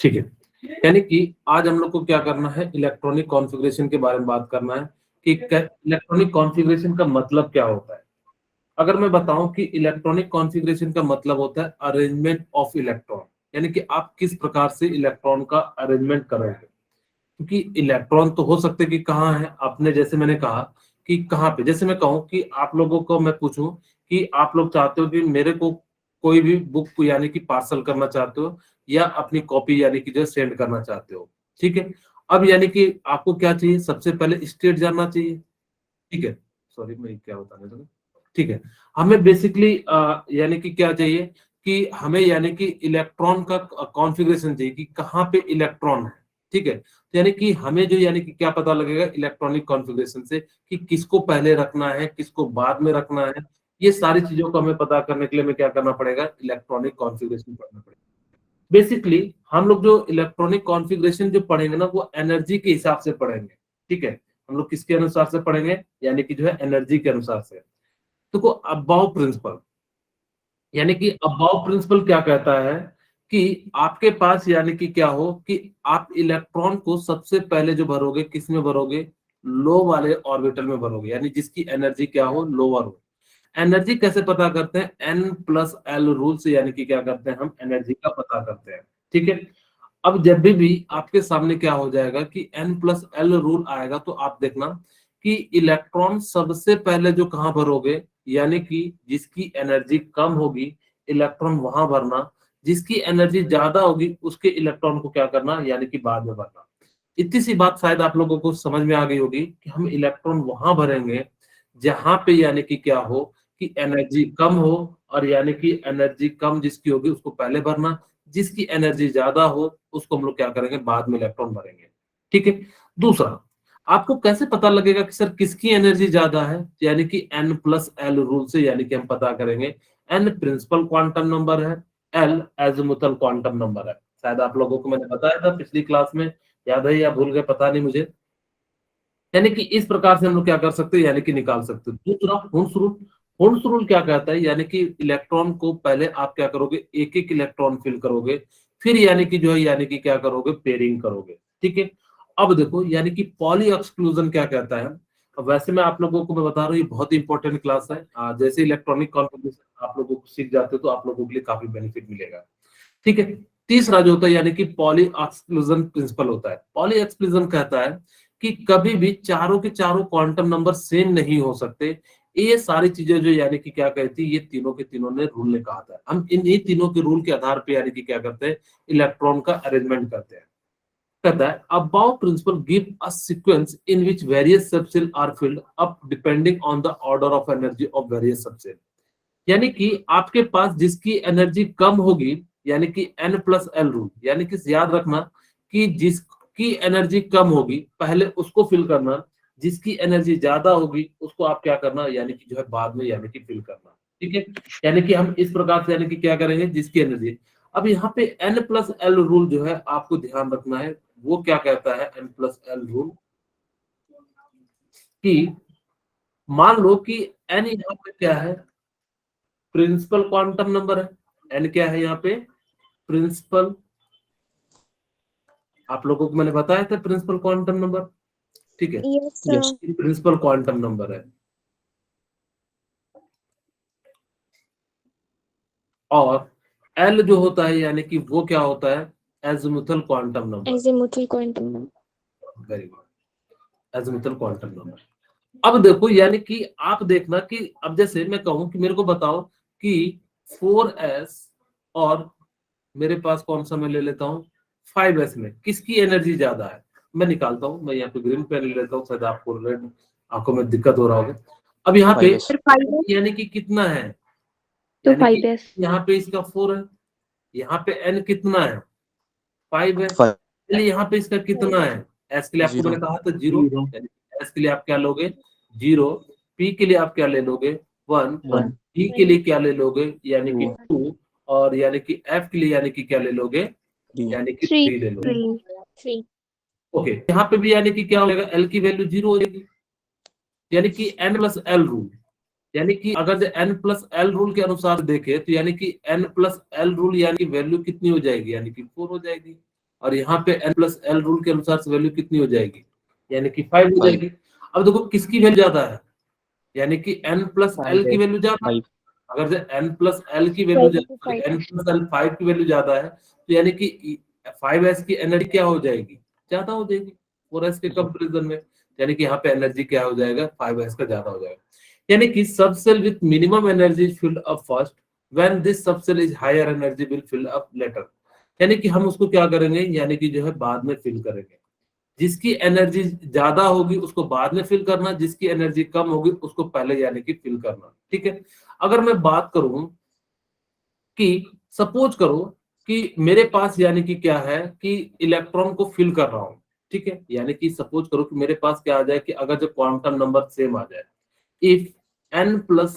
ठीक है, यानी कि आज हम लोग को क्या करना है, इलेक्ट्रॉनिक कॉन्फ़िगरेशन के बारे में बात करना है कि इलेक्ट्रॉनिक कॉन्फ़िगरेशन का मतलब क्या होता है। अगर मैं बताऊं कि इलेक्ट्रॉनिक कॉन्फ़िगरेशन का मतलब होता है अरेंजमेंट ऑफ इलेक्ट्रॉन, यानी कि आप किस प्रकार से इलेक्ट्रॉन का अरेंजमेंट कर रहे हैं। क्योंकि इलेक्ट्रॉन तो हो सकते कि कहाँ है, आपने जैसे मैंने कहा कि कहाँ पे, जैसे मैं कहूँ कि आप लोगों को मैं पूछूं कि आप लोग चाहते हो कि मेरे को कोई भी बुक यानी कि पार्सल करना चाहते हो या अपनी कॉपी यानी कि जो सेंड करना चाहते हो, ठीक है। अब यानी कि आपको क्या चाहिए, सबसे पहले स्टेट जानना चाहिए, ठीक है। सॉरी, मैं क्या बताने लगा, ठीक है। हमें बेसिकली यानी कि क्या चाहिए कि हमें यानी कि इलेक्ट्रॉन का कॉन्फ़िगरेशन चाहिए कि कहाँ पे इलेक्ट्रॉन है, ठीक है। तो यानी कि हमें जो यानी कि क्या पता लगेगा इलेक्ट्रॉनिक कॉन्फ़िगरेशन से कि किसको पहले रखना है, किसको बाद में रखना है। ये सारी चीजों को हमें पता करने के लिए हमें क्या करना पड़ेगा, इलेक्ट्रॉनिक कॉन्फ़िगरेशन पढ़ना पड़ेगा। बेसिकली हम लोग जो इलेक्ट्रॉनिक कॉन्फ़िगरेशन जो पढ़ेंगे ना, वो एनर्जी के हिसाब से पढ़ेंगे, ठीक है। हम लोग किसके अनुसार से पढ़ेंगे, यानी कि जो है एनर्जी के अनुसार से। देखो अबाव प्रिंसिपल, यानी कि अबाव प्रिंसिपल क्या कहता है कि आपके पास यानी कि क्या हो कि आप इलेक्ट्रॉन को सबसे पहले जो भरोगे किस में भरोगे, लो वाले ऑर्बिटल में भरोगे, यानी जिसकी एनर्जी क्या हो, लोअर हो। एनर्जी कैसे पता करते हैं, एन प्लस एल रूल से, यानी कि क्या करते हैं हम एनर्जी का पता करते हैं, ठीक है। अब जब भी आपके सामने क्या हो जाएगा कि एन प्लस एल रूल आएगा, तो आप देखना कि इलेक्ट्रॉन सबसे पहले जो कहां भरोगे, यानी कि जिसकी एनर्जी कम होगी इलेक्ट्रॉन वहां भरना, जिसकी एनर्जी ज्यादा होगी उसके इलेक्ट्रॉन को क्या करना, यानी कि बाद में भरना। इतनी सी बात शायद आप लोगों को समझ में आ गई होगी कि हम इलेक्ट्रॉन वहां भरेंगे जहां पे यानी कि क्या हो कि एनर्जी कम हो, और यानी कि एनर्जी कम जिसकी होगी उसको पहले भरना, जिसकी एनर्जी ज्यादा हो उसको हम लोग क्या करेंगे, बाद में इलेक्ट्रॉन भरेंगे, ठीक है। दूसरा, आपको कैसे पता लगेगा कि सर किसकी एनर्जी ज्यादा है, यानी कि एन प्लस एल रूल से, यानी कि हम पता करेंगे। एन प्रिंसिपल क्वांटम नंबर है, एल एजिमुथल क्वांटम नंबर है। शायद आप लोगों को मैंने बताया था पिछली क्लास में, याद है या भूल गए पता नहीं मुझे। यानी कि इस प्रकार से हम लोग क्या कर सकते हैं, यानी कि निकाल सकते हैं। दूसरा हुंस रूल, हुंस रूल क्या कहता है, यानी कि इलेक्ट्रॉन को पहले आप क्या करोगे, एक एक इलेक्ट्रॉन फिल करोगे, फिर यानी कि जो है यानी कि क्या करोगे, पेयरिंग करोगे, ठीक है। अब देखो यानी कि पॉली एक्सक्लूजन क्या कहता है। अब वैसे मैं आप लोगों को मैं बता रहा हूँ ये बहुत इंपॉर्टेंट क्लास है। जैसे इलेक्ट्रॉनिक कॉन्फ़िगरेशन आप लोगों को सीख जाते हो तो आप लोगों के लिए काफी बेनिफिट मिलेगा, ठीक है। तीसरा जो होता है यानी कि पॉली एक्सक्लूजन प्रिंसिपल होता है। पॉली एक्सक्लूजन कहता है कि कभी भी चारों के चारों क्वांटम नंबर सेम नहीं हो सकते। ये सारी चीजें जो यानी कि क्या कहती है, ये तीनों के तीनों ने रूल ने कहा था। हम इन तीनों के रूल के आधार पे यानी कि क्या करते हैं, इलेक्ट्रॉन का अरेंजमेंट करते हैं। कहता है above principle give a sequence in which various subshell are filled up depending on the order of energy of various subshell। यानी कि आपके पास जिसकी एनर्जी कम होगी, यानी कि एन प्लस एल रूल, यानी कि याद रखना कि जिसकी एनर्जी कम होगी पहले उसको फिल करना, जिसकी एनर्जी ज्यादा होगी उसको आप क्या करना, यानी कि जो है बाद में यानी कि फिल करना, ठीक है। यानी कि हम इस प्रकार से यानी कि क्या करेंगे, जिसकी एनर्जी। अब यहाँ पे एन प्लस एल रूल जो है आपको ध्यान रखना है, वो क्या कहता है, एन प्लस एल रूल कि मान लो कि एन यहाँ पे क्या है, प्रिंसिपल क्वांटम नंबर है। एन क्या है यहाँ पे, प्रिंसिपल, आप लोगों को मैंने बताया था प्रिंसिपल क्वांटम नंबर, ठीक है। Yes yes, sir. Principal quantum number है। और एल जो होता है यानी कि वो क्या होता है, azimuthal quantum number. Azimuthal quantum number. Very good, azimuthal quantum number. अब देखो यानी कि आप देखना कि अब जैसे मैं कहूं कि मेरे को बताओ कि 4s और मेरे पास कौन सा मैं ले लेता हूँ 5s में किसकी एनर्जी ज्यादा है। मैं निकालता हूँ, मैं यहाँ पे ग्रीन पेन ले लेता हूँ, शायद आपको रेड आंखों में दिक्कत हो रहा होगा। अब यहाँ पे 5s। सर 5s यानी कि कितना है, तो यानी कि 5s। यहाँ पे इसका 4 है, यहाँ पे n कितना है, 5 है। 5 चलिए यहाँ पे इसका कितना है, s के लिए आपको 0 मैंने कहा था 0, यानी s के लिए आप क्या लोगे 0, p के लिए आप क्या ले लोगे 1, 1 d के लिए क्या ले लोगे यानी कि 2 2, और यानी कि f के लिए यानी कि क्या ले लोगे, 3 यानी कि 3 3 ले लोगे। 3। ओके, यहाँ पे भी यानी कि क्या हो जाएगा, l की वैल्यू 0 हो जाएगी, यानी कि n प्लस एल रूल, यानी कि अगर n प्लस एल रूल के अनुसार देखे तो यानी कि n प्लस एल रूल यानी कि वैल्यू कितनी हो जाएगी, यानी कि 4 हो जाएगी। और यहाँ पे n प्लस एल रूल के अनुसार से वैल्यू कितनी हो जाएगी, यानी कि 5 हो जाएगी। अब देखो किसकी वैल्यू ज्यादा है, यानी कि n प्लस एल की वैल्यू ज्यादा है। अगर जो n प्लस एल की वैल्यू n प्लस एल 5 की वैल्यू ज्यादा है, तो यानी कि 5s की एनर्जी क्या हो जाएगी, ज्यादा हो जाएगी 4s के कंपैरिजन में, यानी कि यहाँ पे एनर्जी क्या हो जाएगा, 5s का ज्यादा हो जाएगा। यानी कि sub cell with minimum energy filled up first, when this sub cell is higher energy will fill up later. यानी कि हम उसको क्या करेंगे, यानी कि जो है बाद में फिल करेंगे। जिसकी एनर्जी ज्यादा होगी उसको बाद में फिल करना, जिसकी एनर्जी कम होगी उसको पहले यानी कि फिल करना। ठीक है, अगर मैं बात करूं कि सपोज करो कि मेरे पास यानी कि क्या है कि इलेक्ट्रॉन को फिल कर रहा हूं। ठीक है, यानी कि सपोज करो कि मेरे पास क्या आ जाए कि अगर जो क्वांटम नंबर सेम आ जाए, if n plus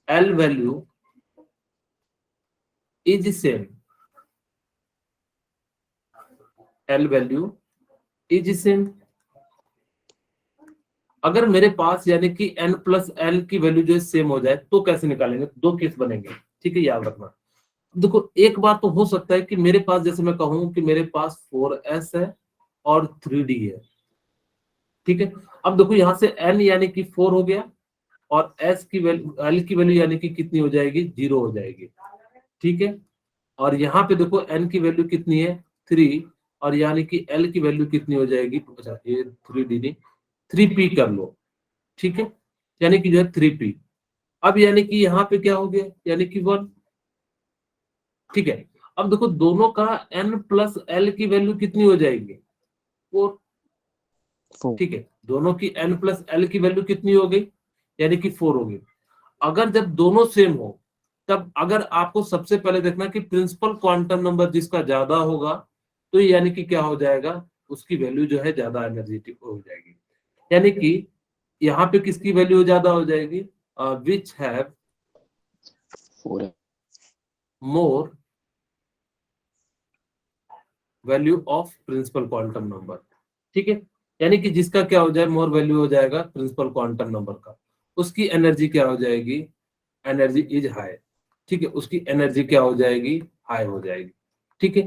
L value is same, L value is same, अगर मेरे पास यानी कि n प्लस एल की वैल्यू जो है सेम हो जाए तो कैसे निकालेंगे, दो केस बनेंगे। ठीक है, याद रखना। देखो एक बार तो हो सकता है कि मेरे पास, जैसे मैं कहूं कि मेरे पास 4s है और 3d है। ठीक है, अब देखो यहाँ से n यानी कि 4 हो गया और s की वैल्यू, l की वैल्यू यानी कि कितनी हो जाएगी, 0 हो जाएगी। ठीक है, और यहाँ पे देखो n की वैल्यू कितनी है, 3, और यानी कि l की वैल्यू कितनी हो जाएगी, अच्छा ये 3d नहीं 3p कर लो। ठीक है, यानी कि जो है 3p। अब यानी कि यहाँ पे क्या हो गया, यानी कि 1। ठीक है, अब देखो दोनों का n प्लस एल की वैल्यू कितनी हो जाएगी, 4। ठीक है, दोनों की n प्लस एल की वैल्यू कितनी हो गई, यानी कि 4 हो गई। अगर जब दोनों सेम हो, तब अगर आपको सबसे पहले देखना कि प्रिंसिपल क्वांटम नंबर जिसका ज्यादा होगा, तो यानी कि क्या हो जाएगा, उसकी वैल्यू जो है ज्यादा एनर्जेटिक हो जाएगी। यानी कि यहाँ पे किसकी वैल्यू ज्यादा हो जाएगी, which have more value of principal quantum number. ठीक है, यानी कि जिसका क्या हो जाए, मोर वैल्यू हो जाएगा प्रिंसिपल क्वांटम नंबर का, उसकी एनर्जी क्या हो जाएगी, एनर्जी इज हाई। ठीक है, उसकी एनर्जी क्या हो जाएगी, हाई हो जाएगी। ठीक है,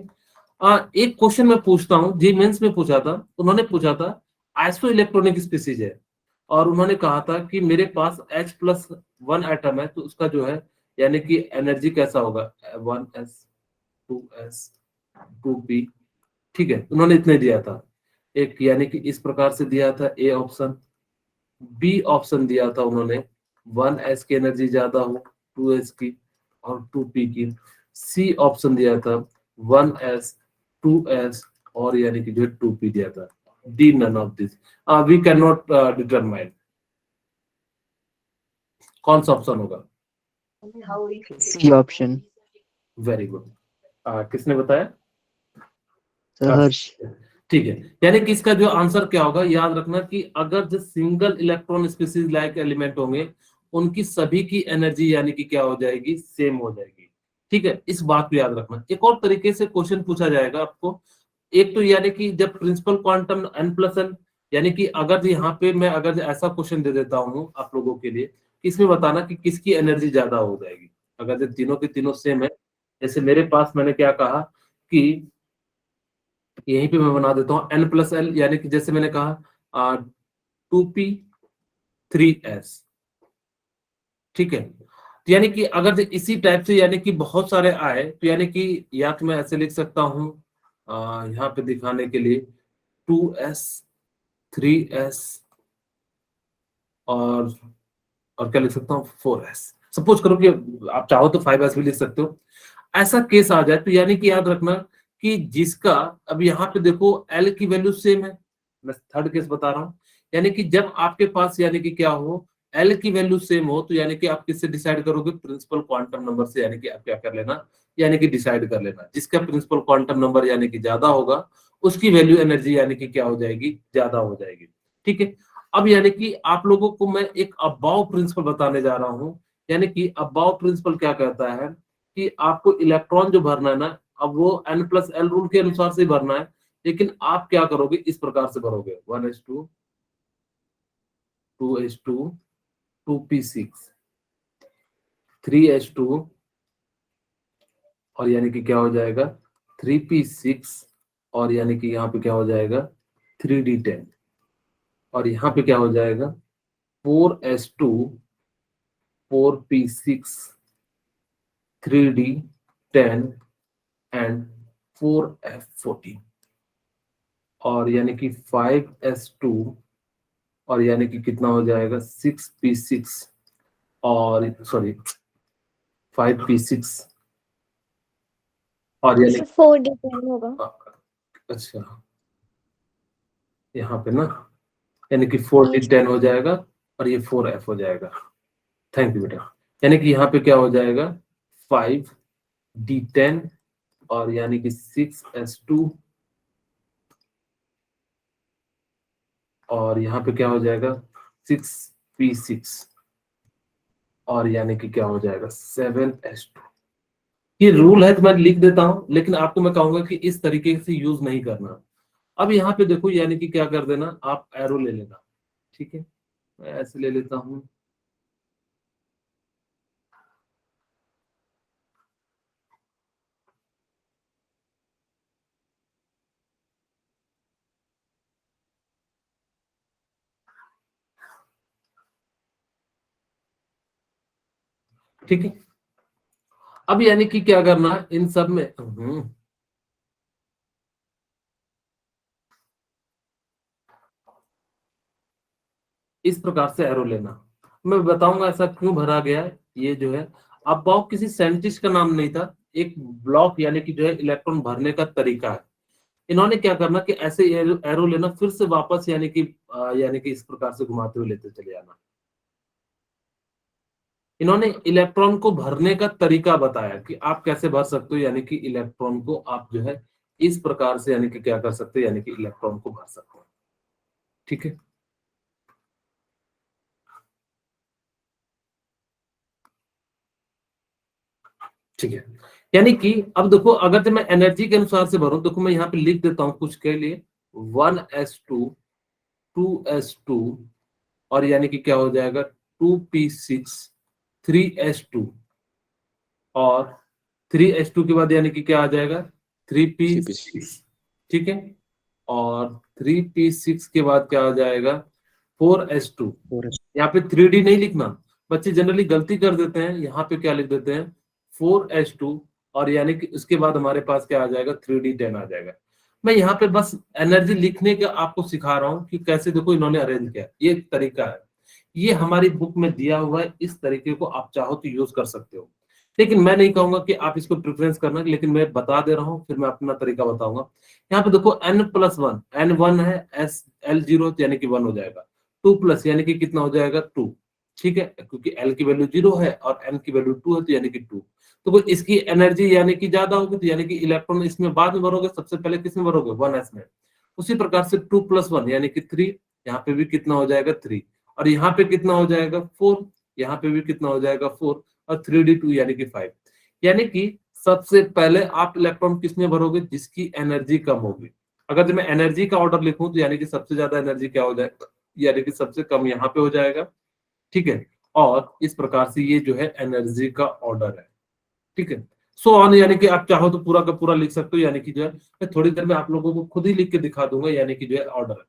एक क्वेश्चन मैं पूछता हूँ, जी मेंस में पूछा था, उन्होंने पूछा था आइसो इलेक्ट्रॉनिक स्पीसीज है, और उन्होंने कहा था कि मेरे पास H प्लस 1 एटम है, तो उसका जो है यानी कि एनर्जी कैसा होगा, 1s 2s 2p। ठीक है, उन्होंने इतने दिया था, एक यानी कि इस प्रकार से दिया था ए ऑप्शन। बी ऑप्शन दिया था उन्होंने 1s की एनर्जी ज्यादा हो 2s की और 2p की। सी ऑप्शन दिया था 1s 2s और यानी कि जो 2p दिया था। D none of this, we can not determine कौन सा ऑप्शन होगा। C option. वेरी गुड, किसने बताया, हर्ष। ठीक है, यानी कि इसका जो आंसर क्या होगा, याद रखना कि अगर जो single electron species like element होंगे, उनकी सभी की एनर्जी यानी कि क्या हो जाएगी, सेम हो जाएगी। ठीक है, इस बात को याद रखना। एक और तरीके से क्वेश्चन पूछा जाएगा आपको, एक तो यानी कि जब principal quantum n plus L, यानी कि अगर यहाँ पे मैं अगर ऐसा क्वेश्चन दे देता हूँ आप लोगों के लिए, इसमें बताना कि किसकी एनर्जी ज्यादा हो जाएगी, अगर जो तीनों के तीनों सेम है। जैसे मेरे पास मैंने क्या कहा कि यहीं पे मैं बना देता हूँ n प्लस एल, यानी कि जैसे मैंने कहा 2p 3s। ठीक है, तो यानी कि अगर इसी टाइप से यानी कि बहुत सारे आए, तो यानी कि या तो मैं ऐसे लिख सकता हूँ यहाँ पे दिखाने के लिए 2s 3s और क्या लिख सकता हूँ 4s। सपोज करो कि आप चाहो तो 5s भी लिख सकते हो। ऐसा केस आ जाए तो यानी कि याद रखना कि जिसका, अब यहाँ पे देखो L की वैल्यू सेम है, मैं थर्ड केस बता रहा हूँ, यानी कि जब आपके पास यानी कि क्या हो, L की वैल्यू सेम हो, तो यानी कि आप किससे डिसाइड करोगे, प्रिंसिपल क्वांटम नंबर से, यानी कि आप क्या कर लेना, यानी कि डिसाइड कर लेना, जिसका प्रिंसिपल क्वांटम नंबर यानी कि ज्यादा होगा उसकी वैल्यू एनर्जी यानी कि क्या हो जाएगी, ज्यादा हो जाएगी। ठीक है, अब यानी कि आप लोगों को मैं एक अबाव प्रिंसिपल बताने जा रहा हूँ। यानी कि अबाव प्रिंसिपल क्या कहता है कि आपको इलेक्ट्रॉन जो भरना है ना, अब वो n प्लस एल रूल के अनुसार से भरना है, लेकिन आप क्या करोगे, इस प्रकार से भरोगे 1s2 2s2 2p6 3s2 और यानी कि क्या हो जाएगा 3p6 और यानी कि यहाँ पे क्या हो जाएगा 3d10 और यहाँ पे क्या हो जाएगा 4s2 4p6 3d10 and 4f14 और यानी कि 5s2 और यानी कि कितना हो जाएगा 6p6 और सॉरी 5p6 और यानी 4d10 होगा। अच्छा यहाँ पे ना यानी कि 4d10 हो जाएगा और ये 4f हो जाएगा। थैंक यू बेटा। यानी कि यहाँ पे क्या हो जाएगा 5d10 और यानी कि 6s2 और यहाँ पे क्या हो जाएगा 6p6 और यानी कि क्या हो जाएगा 7s2। ये रूल है तो मैं लिख देता हूं, लेकिन आपको मैं कहूंगा कि इस तरीके से यूज नहीं करना। अब यहाँ पे देखो यानी कि क्या कर देना, आप एरो ले लेना। ठीक है, मैं ऐसे ले लेता हूं। ठीक है, अब यानी कि क्या करना है इन सब में इस प्रकार से एरो लेना। मैं बताऊंगा ऐसा क्यों भरा गया है। ये जो है अब ब्लॉक किसी साइंटिस्ट का नाम नहीं था, एक ब्लॉक यानी कि जो है इलेक्ट्रॉन भरने का तरीका है। इन्होंने क्या करना कि ऐसे एरो लेना, फिर से वापस यानी कि इस प्रकार से घुमाते हुए लेते चले जाना। इन्होंने इलेक्ट्रॉन को भरने का तरीका बताया कि आप कैसे भर सकते हो, यानी कि इलेक्ट्रॉन को आप जो है इस प्रकार से यानी कि क्या कर सकते हो, यानी कि इलेक्ट्रॉन को भर सकते हो। ठीक है, ठीक है। यानी कि अब देखो अगर तो मैं एनर्जी के अनुसार से भरूं, देखो मैं यहाँ पे लिख देता हूं कुछ के लिए 1s2 2s2 और यानी कि क्या हो जाएगा 2p6 3s2 और 3s2 के बाद यानी कि क्या आ जाएगा 3p6। ठीक है, और 3p6 के बाद क्या आ जाएगा 4s2। यहाँ पे 3d नहीं लिखना, बच्चे जनरली गलती कर देते हैं, यहाँ पे क्या लिख देते हैं 4s2 और यानी कि उसके बाद हमारे पास क्या आ जाएगा 3d10 आ जाएगा। मैं यहाँ पे बस एनर्जी लिखने का आपको सिखा रहा हूँ कि कैसे देखो इन्होंने अरेंज किया। ये एक तरीका है, ये हमारी बुक में दिया हुआ है, इस तरीके को आप चाहो तो यूज कर सकते हो, लेकिन मैं नहीं कहूंगा कि आप इसको प्रेफरेंस करना, लेकिन मैं बता दे रहा हूँ, फिर मैं अपना तरीका बताऊंगा। यहाँ पे देखो n+1 n1 है, l0 यानी कि 1 हो जाएगा, 2+ यानी कि कितना हो जाएगा 2। ठीक है, क्योंकि l की वैल्यू 0 है और n की वैल्यू 2 है तो यानी कि 2। तो वो इसकी एनर्जी यानी कि ज्यादा होगी, तो यानी कि इलेक्ट्रॉन इसमें बाद में भरोगे, सबसे पहले किसमें भरोगे 1s में। उसी प्रकार से 2+1 यानी कि 3, यहाँ पे भी कितना हो जाएगा 3 और यहाँ पे कितना हो जाएगा 4, यहाँ पे भी कितना हो जाएगा 4 और 3d2 यानी कि 5। यानी कि सबसे पहले आप इलेक्ट्रॉन किसमें भरोगे, जिसकी एनर्जी कम होगी। अगर जब मैं एनर्जी का ऑर्डर लिखूं तो यानी कि सबसे ज्यादा एनर्जी क्या हो जाएगा, यानी कि सबसे कम यहाँ पे हो जाएगा। ठीक है, और इस प्रकार से ये जो है एनर्जी का ऑर्डर है। ठीक है, सो ऑन, यानी कि आप चाहो तो पूरा का पूरा लिख सकते हो, यानी कि जो है मैं थोड़ी देर में आप लोगों को खुद ही लिख के दिखा दूंगा, यानी कि जो है ऑर्डर है।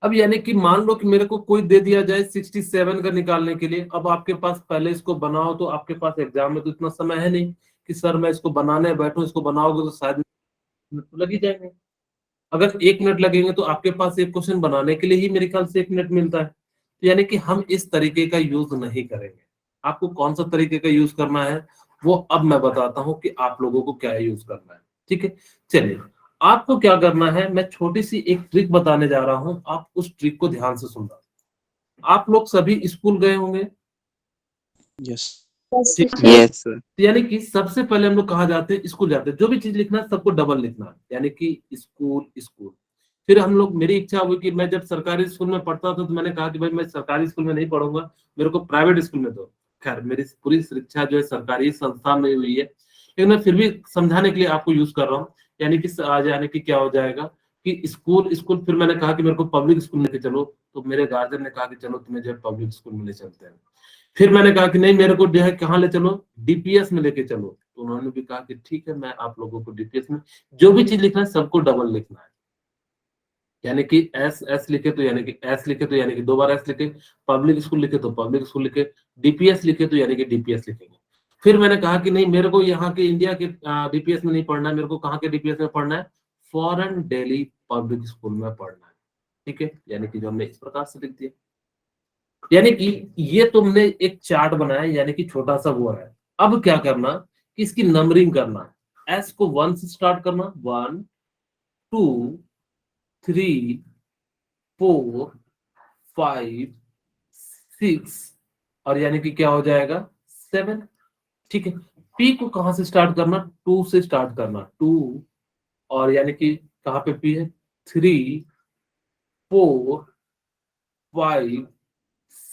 अब यानी कि मान लो कि मेरे को कोई दे दिया जाए 67 का निकालने के लिए, अब आपके पास पहले इसको बनाओ, तो आपके पास एग्जाम में तो इतना समय है नहीं कि सर मैं इसको बनाने बैठूं, इसको बनाओगे तो शायद मिनट तो लग ही जाएंगे। अगर 1 मिनट लगेंगे तो आपके पास एक क्वेश्चन बनाने के लिए ही मेरे ख्याल से 1 मिनट मिलता है। तो यानी कि हम इस तरीके का यूज नहीं करेंगे। आपको कौन सा तरीके का यूज करना है वो अब मैं बताता हूं कि आप लोगों को क्या यूज करना है। ठीक है, चलिए आपको क्या करना है, मैं छोटी सी एक ट्रिक बताने जा रहा हूं, आप उस ट्रिक को ध्यान से सुनना। आप लोग सभी स्कूल गए होंगे। यस ठीक है, Yes, sir. यानी कि सबसे पहले हम लोग कहाँ जाते हैं, स्कूल जाते हैं। जो भी चीज लिखना है सबको डबल लिखना है, यानी कि स्कूल स्कूल। फिर हम लोग, मेरी इच्छा हुई कि मैं जब सरकारी स्कूल में पढ़ता था तो मैंने कहा कि भाई मैं सरकारी स्कूल में नहीं पढ़ूंगा, मेरे को प्राइवेट स्कूल में दो। खैर मेरी पूरी शिक्षा जो है सरकारी संस्थान में हुई है, लेकिन मैं फिर भी समझाने के लिए आपको यूज कर रहा हूँ। यानी कि आज यानी कि क्या हो जाएगा कि स्कूल स्कूल, फिर मैंने कहा कि मेरे को पब्लिक स्कूल में लेके चलो, तो मेरे गार्जियन ने कहा कि चलो तुम्हें जो है पब्लिक स्कूल में ले चलते हैं। फिर मैंने कहा कि नहीं मेरे को जो है कहाँ ले चलो, डीपीएस में लेके चलो, तो उन्होंने भी कहा कि ठीक है, मैं आप लोगों को डीपीएस में जो भी चीज लिखना है सबको डबल लिखना है, यानी कि एस एस लिखे तो यानी कि एस लिखे तो यानी कि 2 बार एस लिखे, पब्लिक स्कूल लिखे तो पब्लिक स्कूल लिखे, डीपीएस लिखे तो यानी कि डीपीएस लिखेंगे। फिर मैंने कहा कि नहीं, मेरे को यहाँ के इंडिया के डीपीएस में नहीं पढ़ना है, मेरे को कहाँ के डीपीएस में पढ़ना है, फॉरेन दिल्ली पब्लिक स्कूल में पढ़ना है। ठीक है, यानी कि जो हमने इस प्रकार से लिख दिया, यानी कि ये तुमने एक चार्ट बनाया, यानी कि छोटा सा वो है। अब क्या करना कि इसकी नंबरिंग करना है, एस को 1 से स्टार्ट करना, 1 2 3 4 5 6 और यानी कि क्या हो जाएगा 7। ठीक है, पी को कहां से स्टार्ट करना, 2 से स्टार्ट करना, 2 और यानी कि कहां पे पी है, 3 4 5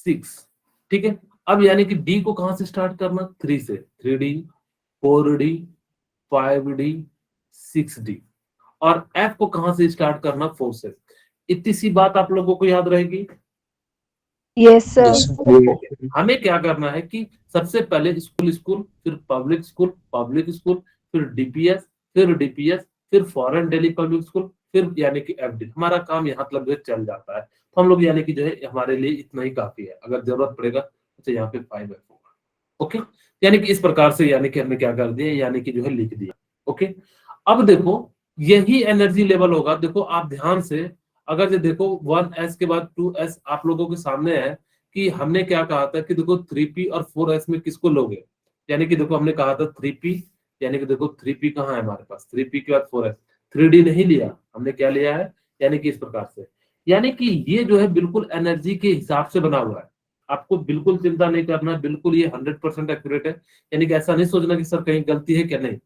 6। ठीक है, अब यानी कि डी को कहां से स्टार्ट करना, 3 से, 3D 4D 5D 6D और एफ को कहां से स्टार्ट करना, 4 से। इतनी सी बात आप लोगों को याद रहेगी। Yes, sir. Yes, sir. हमें क्या करना है कि सबसे पहले स्कूल स्कूल, फिर पब्लिक स्कूल, पब्लिक स्कूल, फिर डीपीएस, फिर फॉरेन दिल्ली पब्लिक स्कूल, फिर यानी कि एफडी। हमारा काम यहाँ तक जो चल जाता है, तो हम लोग यानी कि जो है हमारे लिए इतना ही काफी है। अगर जरूरत पड़ेगा तो यहाँ पे 5F होगा। ओके, यानी कि इस प्रकार से यानी कि हमने क्या कर दिया, यानी कि जो है लिख दिया। ओके, अब देखो यही एनर्जी लेवल होगा। देखो आप ध्यान से, अगर जो देखो 1s के बाद 2s आप लोगों के सामने है कि हमने क्या कहा था कि देखो 3p और 4s में किसको लोगे, यानी कि देखो हमने कहा था 3p, यानी कि देखो 3p कहाँ है हमारे पास, 3p के बाद 4s, 3d नहीं लिया हमने, क्या लिया है, यानी कि इस प्रकार से। यानी कि ये जो है बिल्कुल एनर्जी के हिसाब से बना हुआ है, आपको बिल्कुल चिंता नहीं करना है, बिल्कुल ये 100% एक्यूरेट है। यानी कि ऐसा नहीं सोचना कि सर कहीं गलती है क्या, नहीं,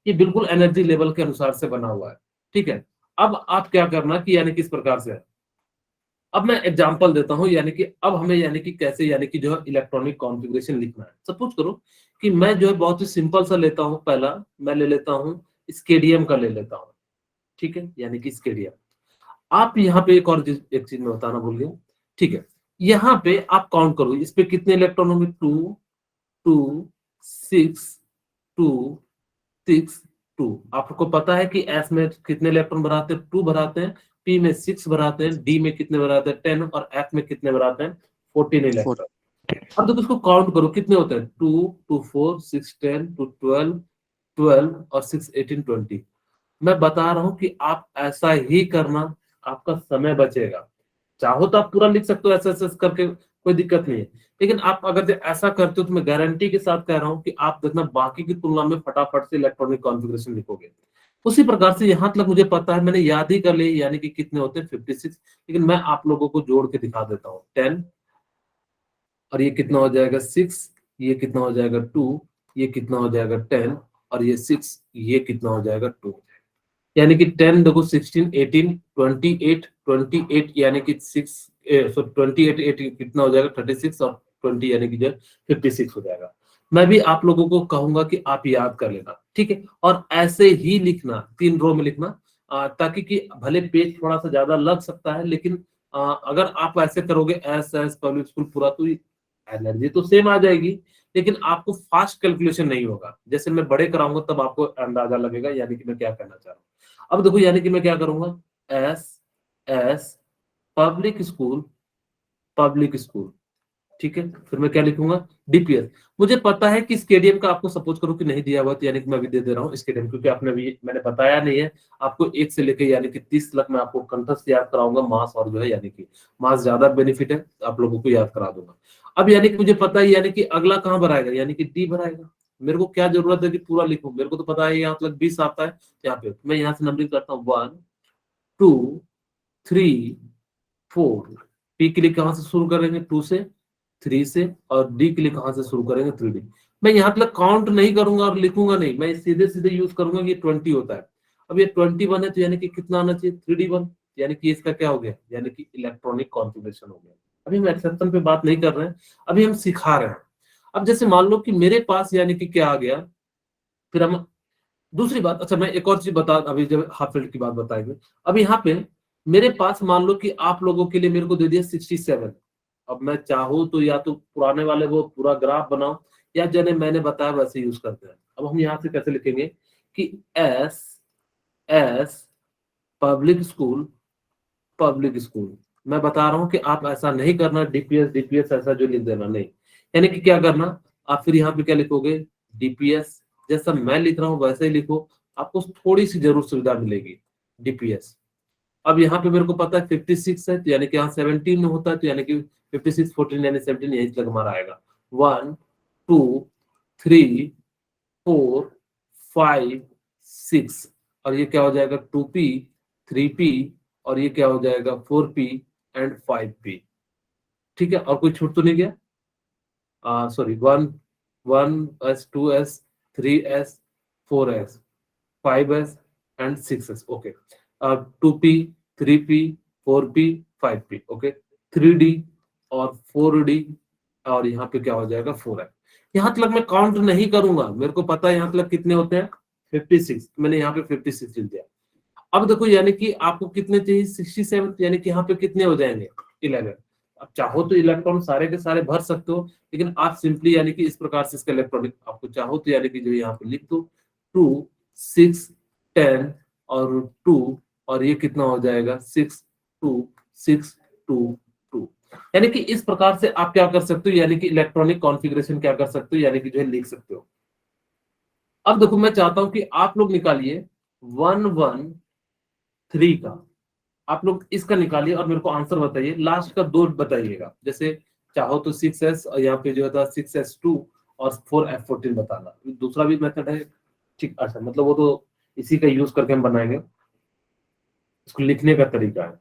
ये बिल्कुल एनर्जी लेवल के अनुसार से बना हुआ है। ठीक है, अब आप क्या करना कि यानी कि इस प्रकार से, अब मैं एग्जांपल देता हूं, यानी कि अब हमें यानी कि कैसे यानी कि जो है इलेक्ट्रॉनिक कॉन्फ़िगरेशन लिखना है। सपोज करो कि मैं जो है बहुत ही सिंपल सा लेता हूं, पहला मैं ले लेता हूं स्केडियम का ले लेता हूं। ठीक है, यानी कि स्केडियम। आप यहाँ पे एक और एक चीज मैं बताना भूल गया। ठीक है, यहाँ पे आप काउंट करो, इस पे कितने इलेक्ट्रॉन होंगे, 2 2 6 2 6 2। आपको पता है कि एस में कितने इलेक्ट्रॉन भराते हैं, 2 भराते हैं, पी में 6 भराते हैं, डी में कितने भराते हैं, 10 और एफ में कितने भराते हैं, 14 इलेक्ट्रॉन। अब देखो इसको काउंट करो कितने होते हैं, 2 2 4 6 10 2 12 12 और 6 18 20। मैं बता रहा हूं कि आप ऐसा ही करना, आपका समय बचेगा। चाहो तो आप पूरा लिख सकते हो ऐसा ऐसा करके, कोई दिक्कत नहीं है, लेकिन आप अगर जो ऐसा करते हो तो मैं गारंटी के साथ कह रहा हूं कि आप देखना बाकी की तुलना में फटाफट से इलेक्ट्रॉनिक कॉन्फ़िगरेशन लिखोगे। उसी प्रकार से यहां तक मुझे पता है, मैंने याद ही कर लिया, यानी कि कितने होते हैं 56, लेकिन मैं आप लोगों को जोड़ के दिखा देता हूँ। 10 और ये कितना हो जाएगा 6, ये कितना हो जाएगा 2, ये कितना हो जाएगा 10 और ये 6, ये कितना हो जाएगा 2। यानी कि 10 देखो 16 18 28 28 यानी कि 28 8 कितना हो जाएगा 36 और 20 यानी कि जो 56 हो जाएगा। मैं भी आप लोगों को कहूंगा कि आप याद कर लेना, ठीक है, और ऐसे ही लिखना, 3 रो में लिखना, ताकि कि भले पेज थोड़ा सा ज्यादा लग सकता है, लेकिन अगर आप ऐसे करोगे एस एस पब्लिक स्कूल पूरा, तो एनर्जी तो सेम आ जाएगी, लेकिन आपको फास्ट कैलकुलेशन नहीं होगा। जैसे मैं बड़े कराऊंगा तब आपको अंदाजा लगेगा, यानी कि मैं क्या करना चाह रहा हूँ। अब देखो यानी कि मैं क्या करूंगा, एस एस पब्लिक स्कूल, ठीक है, फिर मैं क्या लिखूंगा, डीपीएस। मुझे पता है कि स्टेडियम का आपको सपोज करो कि नहीं दिया हुआ, तो यानी कि मैं भी दे दे रहा हूँ स्टेडियम, क्योंकि आपने भी मैंने बताया नहीं है आपको 1 से लेकर यानी कि 30 तक मैं आपको कंठस्थ याद कराऊंगा मास, और जो है यानी कि मास ज्यादा बेनिफिट है, आप लोगों को याद करा दूंगा। अब यानी कि मुझे पता है यानी कि अगला कहाँ भराएगा, यानी कि डी भराएगा। मेरे को क्या जरूरत है कि पूरा लिखूं, मेरे को तो पता है यहाँ तक 20 आता है, यहाँ पे मैं यहाँ से नंबरिंग करता हूँ 1 2 3 4। पी के लिए कहां से शुरू करेंगे, 2 से, 3 से, और डी के लिए कहां से शुरू करेंगे, 3D। मैं यहाँ तक काउंट नहीं करूंगा और लिखूंगा नहीं, मैं सीधे सीधे यूज करूंगा कि 20 होता है। अब ये 21 है, तो यानी कि कितना आना चाहिए, 3D1, यानी कि इसका क्या हो गया, यानी कि इलेक्ट्रॉनिक कॉन्फ़िगरेशन हो गया। अभी हम एक्सेप्शन पे बात नहीं कर रहे हैं, अभी हम सिखा रहे हैं। अब जैसे मान लो कि मेरे पास यानी कि क्या आ गया, फिर हम दूसरी बात, अच्छा मैं एक और चीज बता, अभी जब हाफ फील्ड की बात बताएंगे। अब यहाँ पे मेरे पास मान लो कि आप लोगों के लिए मेरे को दे दिया 67। अब मैं चाहूँ तो या तो पुराने वाले वो पूरा ग्राफ बनाओ, या जने मैंने बताया वैसे यूज करते हैं। अब हम यहाँ से कैसे लिखेंगे कि एस एस पब्लिक स्कूल। मैं बता रहा हूं कि आप ऐसा नहीं करना डीपीएस ऐसा जो लिख देना, नहीं। यानी कि क्या करना, आप फिर यहाँ पे क्या लिखोगे, डीपीएस जैसा मैं लिख रहा हूँ वैसे ही लिखो, आपको थोड़ी सी जरूर सुविधा मिलेगी, डीपीएस। अब यहाँ पे मेरे को पता है 56 है, तो यानी कि यहाँ 17 होता है, तो यानी कि 56 14 यानी 17 यही तक हमारा आएगा। 1 2 3 4 5 6 और ये क्या हो जाएगा 2p 3p और ये क्या हो जाएगा 4p एंड 5p। ठीक है, और कोई छूट तो नहीं गया? Sorry, 1s 2s 3s 4s 5s and 6s। Okay, 2p 3p 4p 5p। Okay, 3d और 4d और यहाँ पे क्या हो जाएगा 4f। यहाँ तक मैं काउंट नहीं करूंगा, मेरे को पता है यहाँ तक कितने होते हैं 56, मैंने यहाँ पे 56 लिख दिया। अब देखो यानी कि आपको कितने चाहिए 67, यानी कि यहाँ पे कितने हो जाएंगे 11। अब चाहो तो इलेक्ट्रॉन सारे के सारे भर सकते हो, लेकिन आप सिंपली यानी कि इस प्रकार से इसका इलेक्ट्रॉनिक आपको चाहो तो यानी कि जो यहाँ पे लिख दो 2 6 10 और 2 और ये कितना हो जाएगा 6 2 6 2 2। यानी कि इस प्रकार से आप क्या कर सकते हो, यानी कि इलेक्ट्रॉनिक कॉन्फ़िगरेशन क्या कर सकते हो, यानी कि जो है लिख सकते हो। अब देखो मैं चाहता हूं कि आप लोग निकालिए 113 का, आप लोग इसका निकालिए और मेरे को आंसर बताइए, लास्ट का 2 बताइएगा। जैसे चाहो तो 6s और यहाँ पे जो था 6s2 और 4f14 बताना, दूसरा भी मेथड है। ठीक, अच्छा मतलब वो तो इसी का यूज करके हम बनाएंगे, इसको लिखने का तरीका है।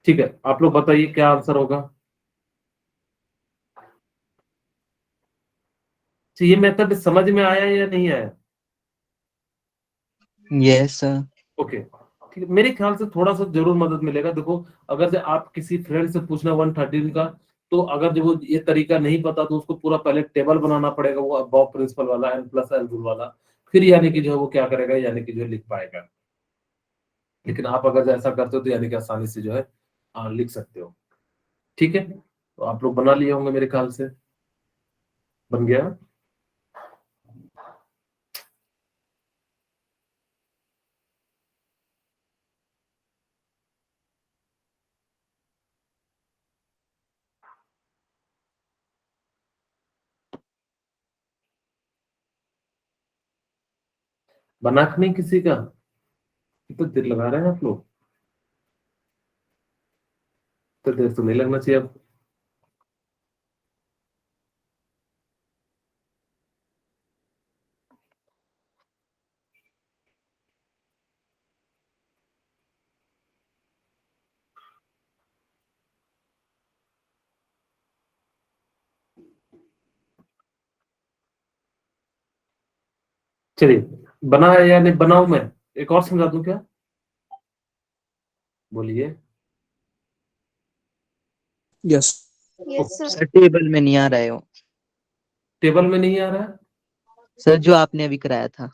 ठीक है, आप लोग बताइए क्या आंसर होगा। तो ये मेथड समझ में आया या नहीं आया? Yes, sir. ओके, ठीक है, मेरे ख्याल से थोड़ा सा जरूर मदद मिलेगा। देखो अगर जब आप किसी फ्रेंड से पूछना 113 का, तो अगर जो वो ये तरीका नहीं पता तो उसको पूरा पहले टेबल बनाना पड़ेगा, वो बॉब प्रिंसिपल वाला n+l रूल वाला, फिर यानी कि जो है वो क्या करेगा, यानी कि जो है लिख पाएगा। लेकिन आप अगर ऐसा करते हो तो यानी कि आसानी से जो है लिख सकते हो। ठीक है, तो आप लोग बना लिए होंगे मेरे ख्याल से, बन गया। बना के नहीं किसी का, कितना देर लगा रहे हैं आप लोग, तो देर तो नहीं लगना चाहिए अब। चलिए, बना है या नहीं, बनाऊं मैं एक और समझा दूं क्या, बोलिए। Yes. Yes, sir. Sir table में नहीं आ रहे हो टेबल में नहीं आ रहा है? सर, जो आपने अभी कराया था।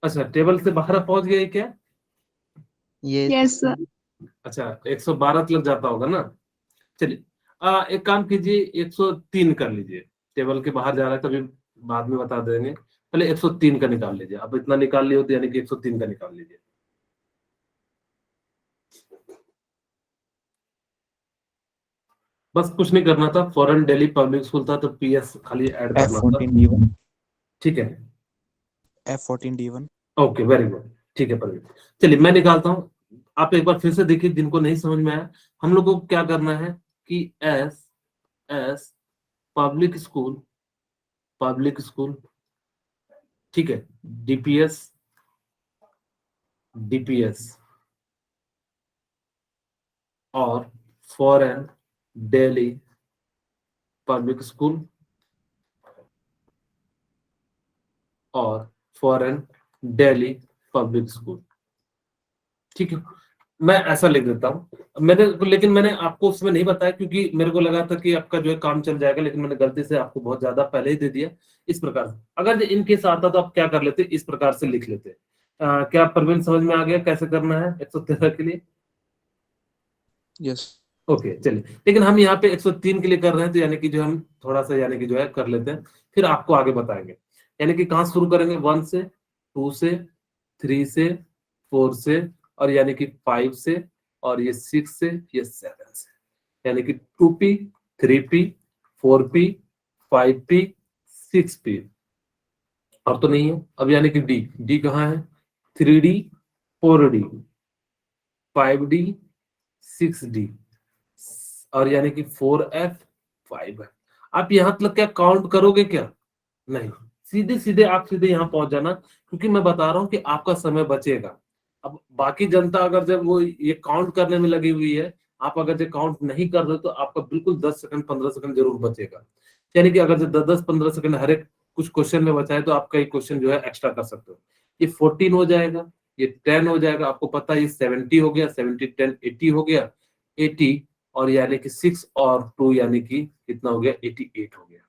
अच्छा, टेबल से बाहर पहुंच गए क्या? ये Yes, sir. अच्छा, 112 लग जाता होगा ना। चलिए, एक काम कीजिए 103 कर लीजिए, टेबल के बाहर जा रहा है तभी बाद में बता देंगे, पहले 103 का निकाल लीजिए। अब इतना निकाल लिया तो यानी कि 103 का निकाल लीजिए। बस कुछ नहीं करना था, फॉरेन दिल्ली पब्लिक स्कूल था तो पीएस खाली ऐड करना था। F14D1. ठीक है, F14D1. Okay very good. ठीक है परवीन, चलिए मैं निकालता हूँ, आप एक बार फिर से देखिए जिनको नहीं समझ में आया। हम लोग को क्या करना है कि एस एस पब्लिक स्कूल, ठीक है, डीपीएस डीपीएस और फॉरेन दिल्ली पब्लिक स्कूल और फॉरेन दिल्ली पब्लिक स्कूल। ठीक है, मैं ऐसा लिख देता हूँ। लेकिन मैंने आपको उसमें नहीं बताया क्योंकि मेरे को लगा था कि आपका जो है काम चल जाएगा, लेकिन मैंने गलती से आपको बहुत ज्यादा पहले ही दे दिया। इस प्रकार से अगर इनकेस आता तो आप क्या कर लेते, इस प्रकार से लिख लेते। क्या प्रवीण समझ में आ गया कैसे करना है 113 के लिए? Yes. ओके चलिए, लेकिन हम यहाँ पे 103 के लिए कर रहे हैं तो यानी कि जो हम थोड़ा सा यानी कि जो है कर लेते हैं, फिर आपको आगे बताएंगे। यानी कि कहाँ शुरू करेंगे, 1 से, 2 से, 3 से, 4 से, और यानी कि 5 से, और ये 6 से, ये 7 से, यानी कि 2p, 3p, 4p, 5p, 6p। अब तो नहीं है, अब यानी कि डी कहाँ है, 3d, 4d, 5d, 6d, और यानी कि 4f, 5f। आप यहां तक क्या काउंट करोगे क्या, नहीं, सीधे सीधे आप सीधे यहाँ पहुंच जाना, क्योंकि मैं बता रहा हूँ कि आपका समय बचेगा। अब बाकी जनता अगर जब वो ये काउंट करने में लगी हुई है, आप अगर जो काउंट नहीं कर रहे तो आपका बिल्कुल 10 सेकंड 15 सेकंड जरूर बचेगा। यानी कि अगर जो 10-15 सेकंड हर एक कुछ क्वेश्चन में बचा है तो आपका एक क्वेश्चन जो है एक्स्ट्रा कर सकते हो। ये 14 हो जाएगा, ये 10 हो जाएगा, आपको पता है ये 70 हो गया, 70 10 80 हो गया, 80, और यानी कि 6 और 2 यानी कि कितना हो गया, 88 हो गया।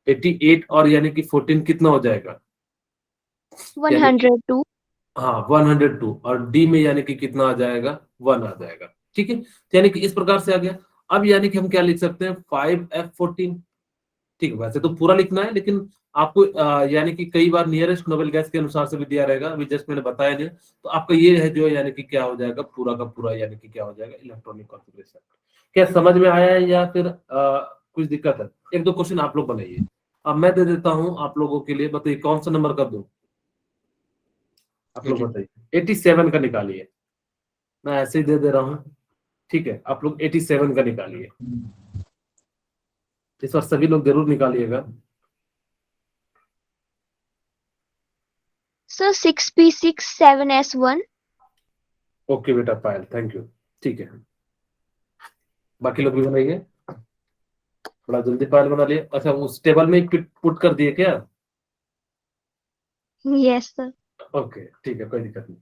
88 और यानी कि 14 कितना हो जाएगा, 102. हाँ 102, और डी में यानी कि कितना आ जाएगा, 1 आ जाएगा। ठीक है, तो यानी कि इस प्रकार से आ गया। अब यानी कि हम क्या लिख सकते हैं, 5f14। ठीक है, वैसे तो पूरा लिखना है, लेकिन आपको यानी कि कई बार नियरेस्ट नोबेल गैस के अनुसार से भी दिया रहेगा, अभी जस्ट मैंने बताया नहीं, तो आपका ये है जो यानी कि क्या हो जाएगा, पूरा का पूरा यानी कि क्या हो जाएगा, इलेक्ट्रॉनिक कॉन्फ़िगरेशन। क्या समझ में आया है या फिर कुछ दिक्कत है? एक दो क्वेश्चन आप लोग बनाइए, अब मैं दे देता हूं आप लोगों के लिए। बताइए कौन सा नंबर का दूं, आप लोग बताइए। 87 का निकालिए, मैं ऐसे ही दे दे रहा हूं, ठीक है, आप लोग 87 का निकालिए, इस बार सभी लोग जरूर निकालिएगा। Sir, 6p6 7s1. ओके बेटा पायल, थैंक यू, ठीक है, बाकी लोग भी बनाइए, थोड़ा जल्दी पायल बना लिए। अच्छा, उस टेबल में पुट कर दिए क्या? Yes, sir. ओके ठीक है, कोई दिक्कत नहीं।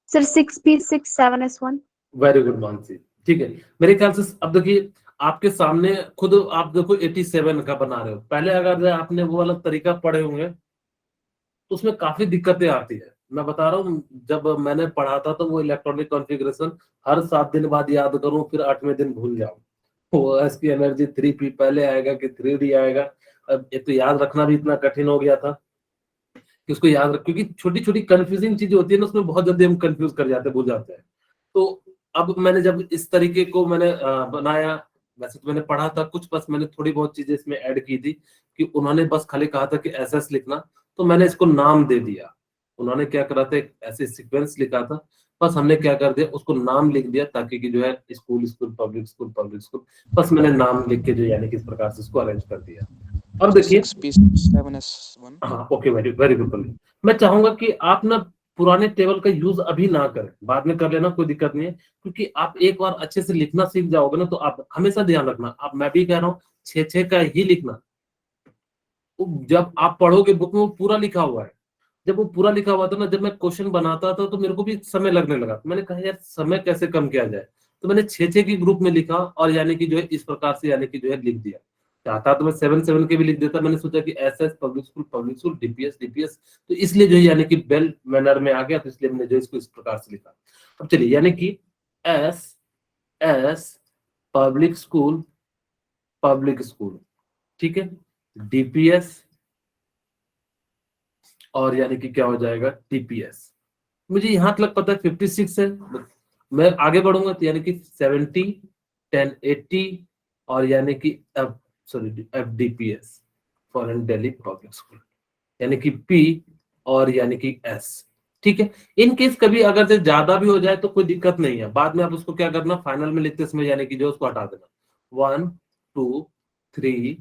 Sir, 6p6 7s1. Very good Mansi, ठीक है। मेरे ख्याल से अब देखिए, आपके सामने खुद आप देखो 87 का बना रहे हो। पहले अगर आपने वो वाला तरीका पढ़े होंगे तो उसमें काफी दिक्कतें आती है। मैं बता रहा हूँ, जब मैंने पढ़ा था तो वो इलेक्ट्रॉनिक कॉन्फ़िगरेशन हर 7 दिन बाद याद करूं, फिर 8वें दिन भूल जाऊं। वो एस की एनर्जी 3p पहले आएगा कि 3d आएगा, अब ये तो याद रखना भी इतना कठिन हो गया था कि उसको याद रख, क्योंकि छोटी छोटी कंफ्यूजिंग चीजें होती है ना, उसमें बहुत जल्दी हम कंफ्यूज कर जाते हैं, भूल जाते हैं। तो अब मैंने जब इस तरीके को मैंने बनाया, वैसे तो मैंने पढ़ा था कुछ, बस मैंने थोड़ी बहुत चीजें इसमें ऐड की थी, कि उन्होंने बस खाली कहा था कि एसएस लिखना, तो मैंने इसको नाम दे दिया। उन्होंने क्या करा था, एक ऐसे सीक्वेंस लिखा था, बस हमने क्या कर दिया, उसको नाम लिख दिया, ताकि कि जो है school school public school public school, बस मैंने नाम लिख के जो यानी कि इस प्रकार से इसको अरेंज कर दिया। अब देखिए, 6p7s1. हाँ ओके, वेरी वेरी गुड। मैं चाहूंगा कि आप ना पुराने टेबल का यूज अभी ना करें, बाद में कर लेना, कोई दिक्कत नहीं है, क्योंकि आप एक बार अच्छे से लिखना सीख जाओगे ना, तो आप हमेशा ध्यान रखना, आप, मैं भी कह रहा हूँ 6-6 का ही लिखना। जब आप पढ़ोगे बुक में वो पूरा लिखा हुआ है, जब वो पूरा लिखा हुआ था ना, जब मैं क्वेश्चन बनाता था तो मेरे को भी समय लगने लगा, मैंने कहा यार समय कैसे कम किया जाए, तो मैंने 6-6 की ग्रुप में लिखा, और यानी कि जो है इस प्रकार से यानी कि जो है लिख दिया। चाहता तो मैं 7-7 के भी लिख देता, मैंने सोचा कि SS public school DPS DPS, तो इसलिए जो है यानी कि बेल मैनर में आ गया, तो इसलिए मैंने जो इसको इस प्रकार से लिखा। अब चलिए, यानी कि एस एस पब्लिक स्कूल, ठीक है, डीपीएस, और यानी कि क्या हो जाएगा, टीपीएस। मुझे यहां तक पता है 56 है, मैं आगे बढ़ूंगा तो यानी कि 70 10 80, और यानी कि F, sorry FDPS, foreign Delhi public school, यानी कि पी, और यानी कि एस। ठीक है, इन केस कभी अगर से ज्यादा भी हो जाए तो कोई दिक्कत नहीं है, बाद में आप उसको क्या करना, फाइनल में लिखते समय यानी कि जो उसको हटा देना, 1 2 3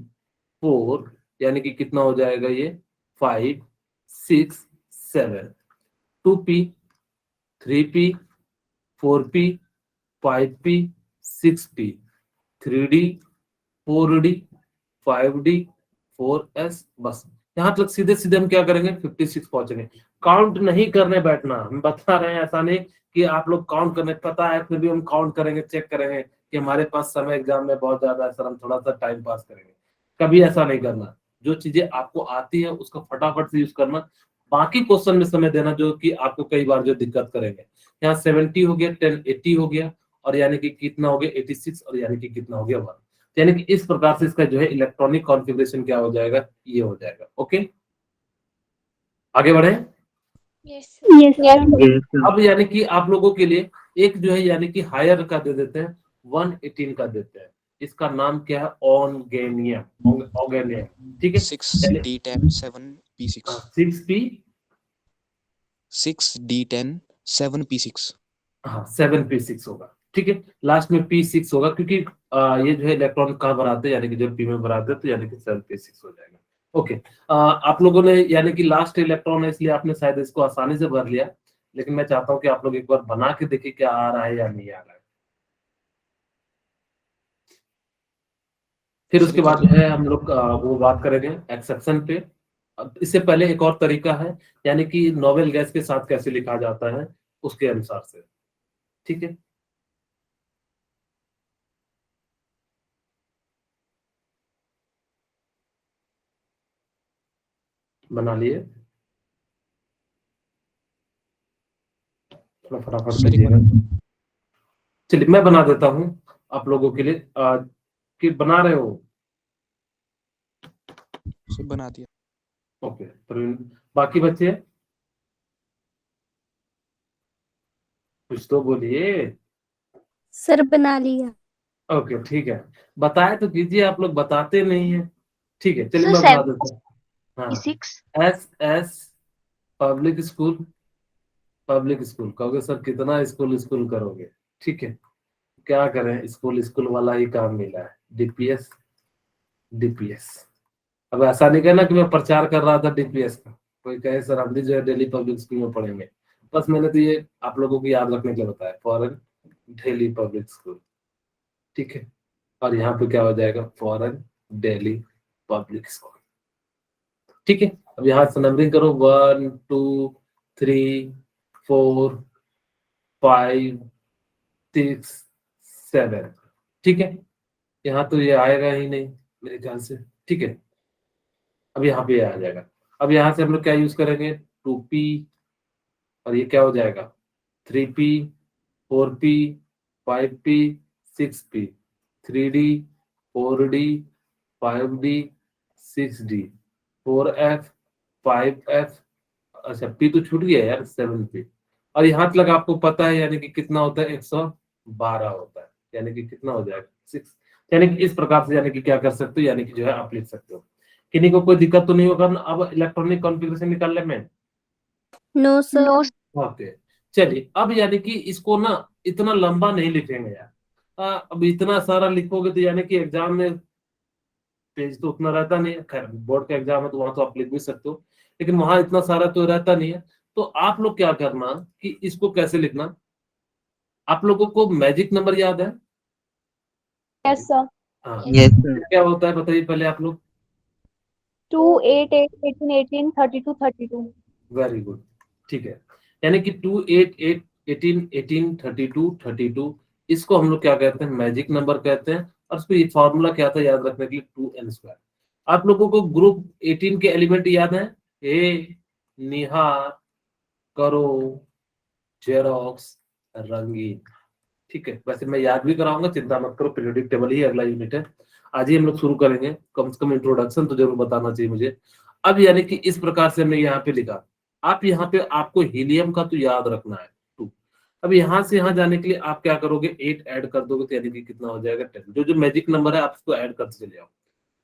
4, यानी कि कितना हो जाएगा ये, 5 6 7, 2p 3p 4p 5p 6p 3d 4d 5d 4s, बस यहां तक सीधे सीधे हम क्या करेंगे, 56 पहुंचेंगे। काउंट नहीं करने बैठना, हम बता रहे हैं, ऐसा नहीं कि आप लोग काउंट करने, पता है फिर भी हम काउंट करेंगे, चेक करेंगे कि हमारे पास समय एग्जाम में बहुत ज्यादा है सर, हम थोड़ा सा टाइम पास करेंगे। कभी ऐसा नहीं करना, जो चीजें आपको आती है उसका फटाफट से यूज करना, बाकी क्वेश्चन में समय देना जो कि आपको कई बार जो दिक्कत करेंगे। यहाँ 70 हो गया, 10 80 हो गया, और यानी कि कितना हो गया 86, और यानी कि कितना हो गया 1। यानी कि इस प्रकार से इसका जो है इलेक्ट्रॉनिक कॉन्फ़िगरेशन क्या हो जाएगा, ये हो जाएगा। ओके, आगे बढ़े। Yes, sir. अब यानी कि आप लोगों के लिए एक जो है यानी कि हायर का दे देते हैं, 118 का देते हैं। इसका नाम क्या है, ऑर्गेनियम, ऑर्गेनियम, ठीक है। 6D10 7P6 6p 6D10 7P6 हाँ 7p6 होगा, ठीक है। लास्ट में p6 होगा, क्योंकि ये जो है इलेक्ट्रॉन कहाँ भराते हैं, यानी कि जब p में भराते हैं तो यानी कि 7p6 हो जाएगा। ओके, आप लोगों ने यानी कि लास्ट इलेक्ट्रॉन है इसलिए आपने शायद इसको आसानी से भर लिया, लेकिन मैं चाहता हूं कि आप लोग एक बार बना के देखिए क्या आ रहा है या नहीं आ रहा है। फिर उसके बाद जो है हम लोग वो बात करेंगे एक्सेप्शन पे। अब इससे पहले एक और तरीका है, यानी कि नोबेल गैस के साथ कैसे लिखा जाता है उसके अनुसार से, ठीक है। बना लिए, थोड़ा फटाफट सर एक कीजिएगा। बार चलिए मैं बना देता हूँ आप लोगों के लिए, कि बना रहे हो। सर बना दिया। ओके, बाकी बच्चे कुछ तो बोलिए। सर बना लिया। ओके ठीक है, बताए तो कीजिए, आप लोग बताते नहीं है। ठीक है, चलिए सर मैं बना देता हूँ। हाँ, 6 S S public school, public school कहोगे सर कितना स्कूल स्कूल करोगे, ठीक है। क्या करें, स्कूल स्कूल वाला ही काम मिला है, डीपीएस डीपीएस। अब ऐसा नहीं कहना कि मैं प्रचार कर रहा था डीपीएस का, कोई कहे सर हम भी जो है दिल्ली पब्लिक स्कूल में पढ़ेंगे। बस मैंने तो ये आप लोगों को याद रखने के लिए बताया, फॉरेन दिल्ली पब्लिक स्कूल, ठीक है। और यहाँ पे क्या हो जाएगा, फॉरेन दिल्ली पब्लिक स्कूल, ठीक है। अब यहाँ से नंबरिंग करो, 1 2 3 4 5 6 7, ठीक है। यहाँ तो ये आएगा ही नहीं मेरे ख्याल से, ठीक है। अब यहाँ पे आ जाएगा। अब यहाँ से हम लोग क्या यूज करेंगे, 2p, और ये क्या हो जाएगा 3p 4p 5p 6p 3d 4d 5d 6d 4f 5f, अच्छा p तो छूट गया यार 7p। और यहाँ तक आपको पता है यानी कि कितना होता है, 112 होता है, यानी कि कितना हो जाएगा 6। यानी कि इस प्रकार से यानी कि क्या कर सकते हो, यानी कि जो है आप लिख सकते हो। किन्हीं को कोई दिक्कत तो नहीं होगा ना अब इलेक्ट्रॉनिक कॉन्फ़िगरेशन निकालने में। No sir. ओके, चलिए अब यानी कि इसको ना इतना लंबा नहीं लिखेंगे यार। अब इतना सारा लिखोगे तो यानी कि एग्जाम में पेज तो उतना रहता नहीं है। खैर बोर्ड का एग्जाम है तो वहां तो आप लिख भी सकते हो, लेकिन वहां इतना सारा तो रहता नहीं है। तो आप लोग क्या करना कि इसको कैसे लिखना, आप लोगों को मैजिक नंबर याद है। Yes sir. हाँ, यस सर। क्या होता है बताइए पहले आप लोग। 2 8 8 18 18 32 32। वेरी गुड, ठीक है। यानी कि 2 8 8 18 18 32 32, इसको हम लोग क्या कहते हैं, मैजिक नंबर कहते हैं। और उसको ये फॉर्मूला क्या था याद रखने के लिए, 2n²। आप लोगों को ग्रुप 18 के एलिमेंट याद है, ए निहार करो जेरोक्स रंगीन, ठीक है। वैसे मैं याद भी कराऊंगा, चिंता मत करो, पीरियोडिक टेबल ही अगला यूनिट है। आज ही हम लोग शुरू करेंगे, कम से कम इंट्रोडक्शन तो जरूर बताना चाहिए मुझे। अब यानी कि इस प्रकार से हमने यहाँ पे लिखा। आप यहाँ पे आपको हीलियम का तो याद रखना है 2। अब यहाँ से यहाँ जाने के लिए आप क्या करोगे, 8 ऐड कर दोगे तो यानी कि कितना हो जाएगा 10। जो जो मैजिक नंबर है आप उसको ऐड करते चले जाओ।